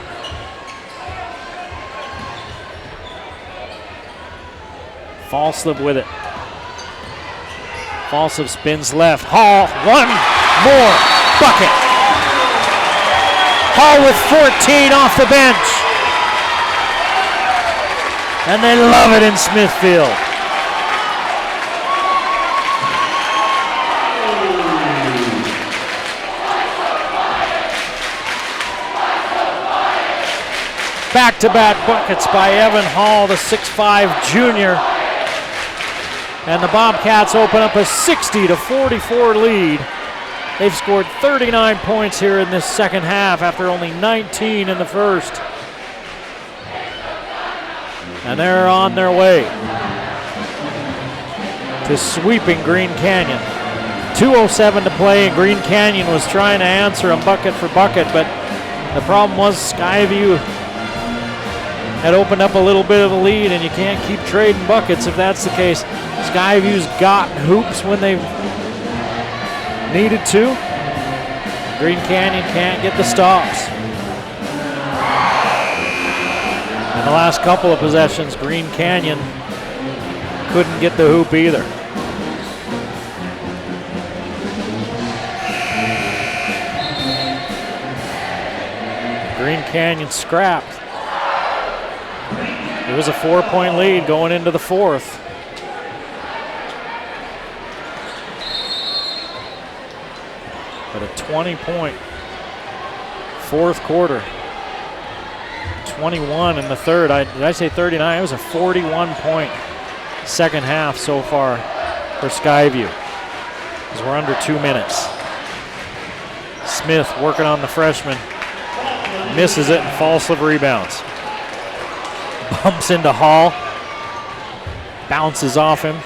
Falslev with it. Falslev spins left. Hall, one more bucket. Hall with 14 off the bench. And they love it in Smithfield. Back-to-back buckets by Evan Hall, the 6'5 junior. And the Bobcats open up a 60-44 lead. They've scored 39 points here in this second half after only 19 in the first. And they're on their way to sweeping Green Canyon. 2:07 to play, and Green Canyon was trying to answer them bucket for bucket, but the problem was Skyview had opened up a little bit of a lead, and you can't keep trading buckets if that's the case. Skyview's got hoops when they've needed to. Green Canyon can't get the stops. And the last couple of possessions, Green Canyon couldn't get the hoop either. Green Canyon scrapped. It was a 4-point lead going into the fourth. But a 20-point fourth quarter. 21 in the third. Did I say 39? It was a 41-point second half so far for Skyview, as we're under 2 minutes. Smith working on the freshman. Misses it, and Falsliv rebounds. Bumps into Hall. Bounces off him.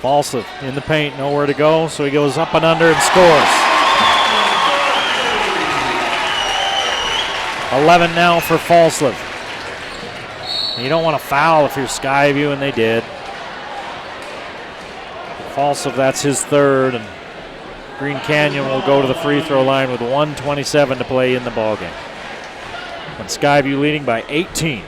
Falsliv in the paint, nowhere to go, so he goes up and under and scores. 11 now for Falsliv. You don't want to foul if you're Skyview, and they did. Falsliv, that's his third, and Green Canyon will go to the free throw line with 1:27 to play in the ballgame. And Skyview leading by 18.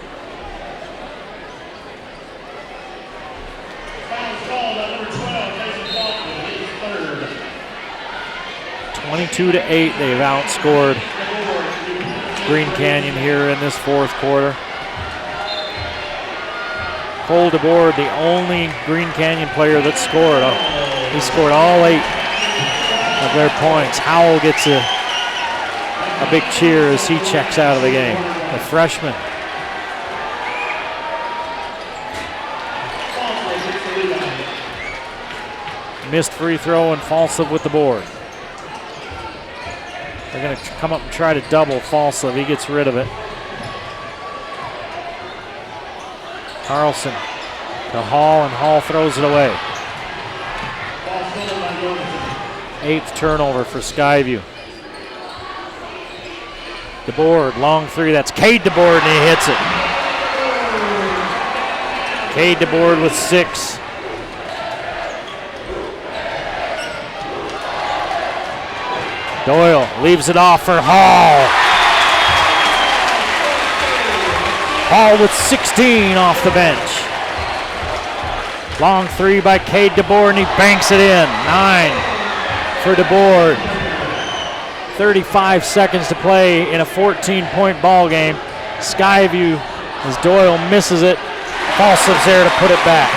(22-8). They've outscored Green Canyon here in this fourth quarter. Cole DeBoard, the only Green Canyon player that scored. He scored all 8 of their points. Howell gets a big cheer as he checks out of the game. The freshman. Missed free throw, and Falsliv with the board. They're going to come up and try to double Falsliv. He gets rid of it. Carlson to Hall, and Hall throws it away. 8th turnover for Skyview. DeBoard, long three. That's Cade DeBoard, and he hits it. Cade DeBoard with 6. Doyle leaves it off for Hall. Hall with 16 off the bench. Long three by Cade DeBoard, and he banks it in. 9 for DeBoard. 35 seconds to play in a 14-point ball game. Skyview, as Doyle misses it, Falsliv's there to put it back.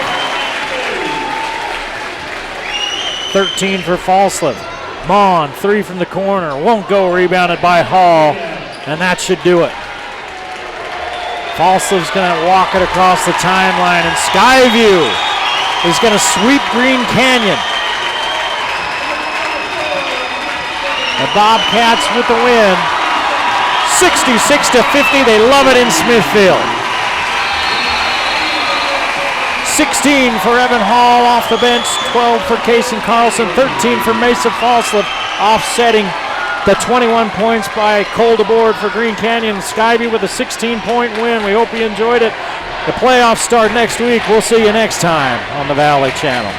13 for Falsliv. Mon, 3 from the corner, won't go, rebounded by Hall, and that should do it. Falsliv's going to walk it across the timeline, and Skyview is going to sweep Green Canyon. The Bobcats with the win. 66-50, they love it in Smithfield. 16 for Evan Hall off the bench, 12 for Kason Carlson, 13 for Mason Falsliv, offsetting the 21 points by Cole DeBoard for Green Canyon. Skyview with a 16-point win. We hope you enjoyed it. The playoffs start next week. We'll see you next time on the Valley Channel.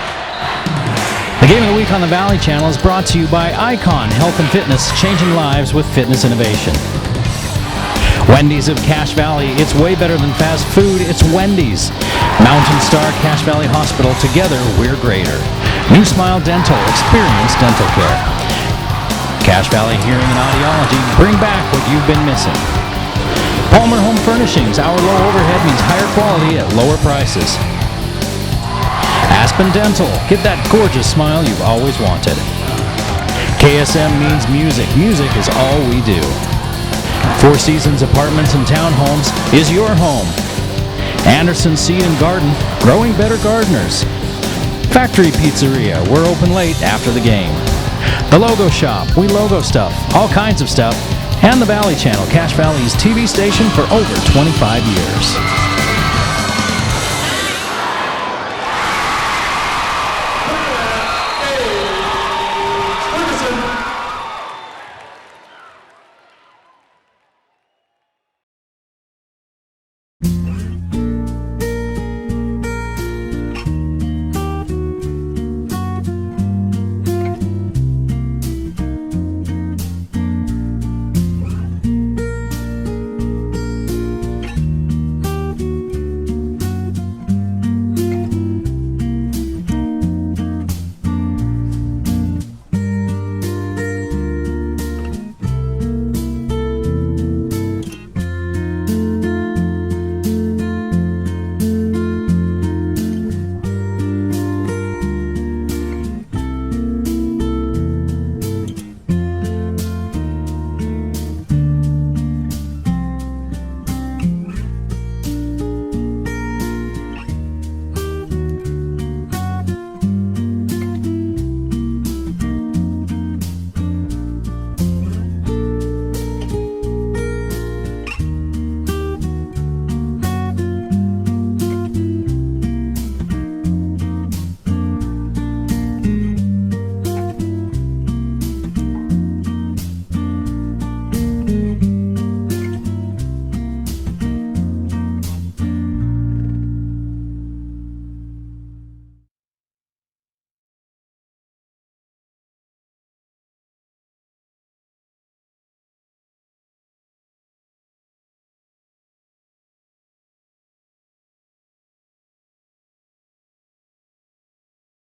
The Game of the Week on the Valley Channel is brought to you by Icon Health and Fitness, changing lives with fitness innovation. Wendy's of Cache Valley, it's way better than fast food, it's Wendy's. Mountain Star Cache Valley Hospital, together we're greater. New Smile Dental, experience dental care. Cache Valley Hearing and Audiology, bring back what you've been missing. Palmer Home Furnishings, our low overhead means higher quality at lower prices. Aspen Dental, get that gorgeous smile you've always wanted. KSM means music. Music is all we do. Four Seasons Apartments and Townhomes is your home. Anderson Seed and Garden, growing better gardeners. Factory Pizzeria, we're open late after the game. The Logo Shop, we logo stuff, all kinds of stuff. And the Valley Channel, Cache Valley's TV station for over 25 years.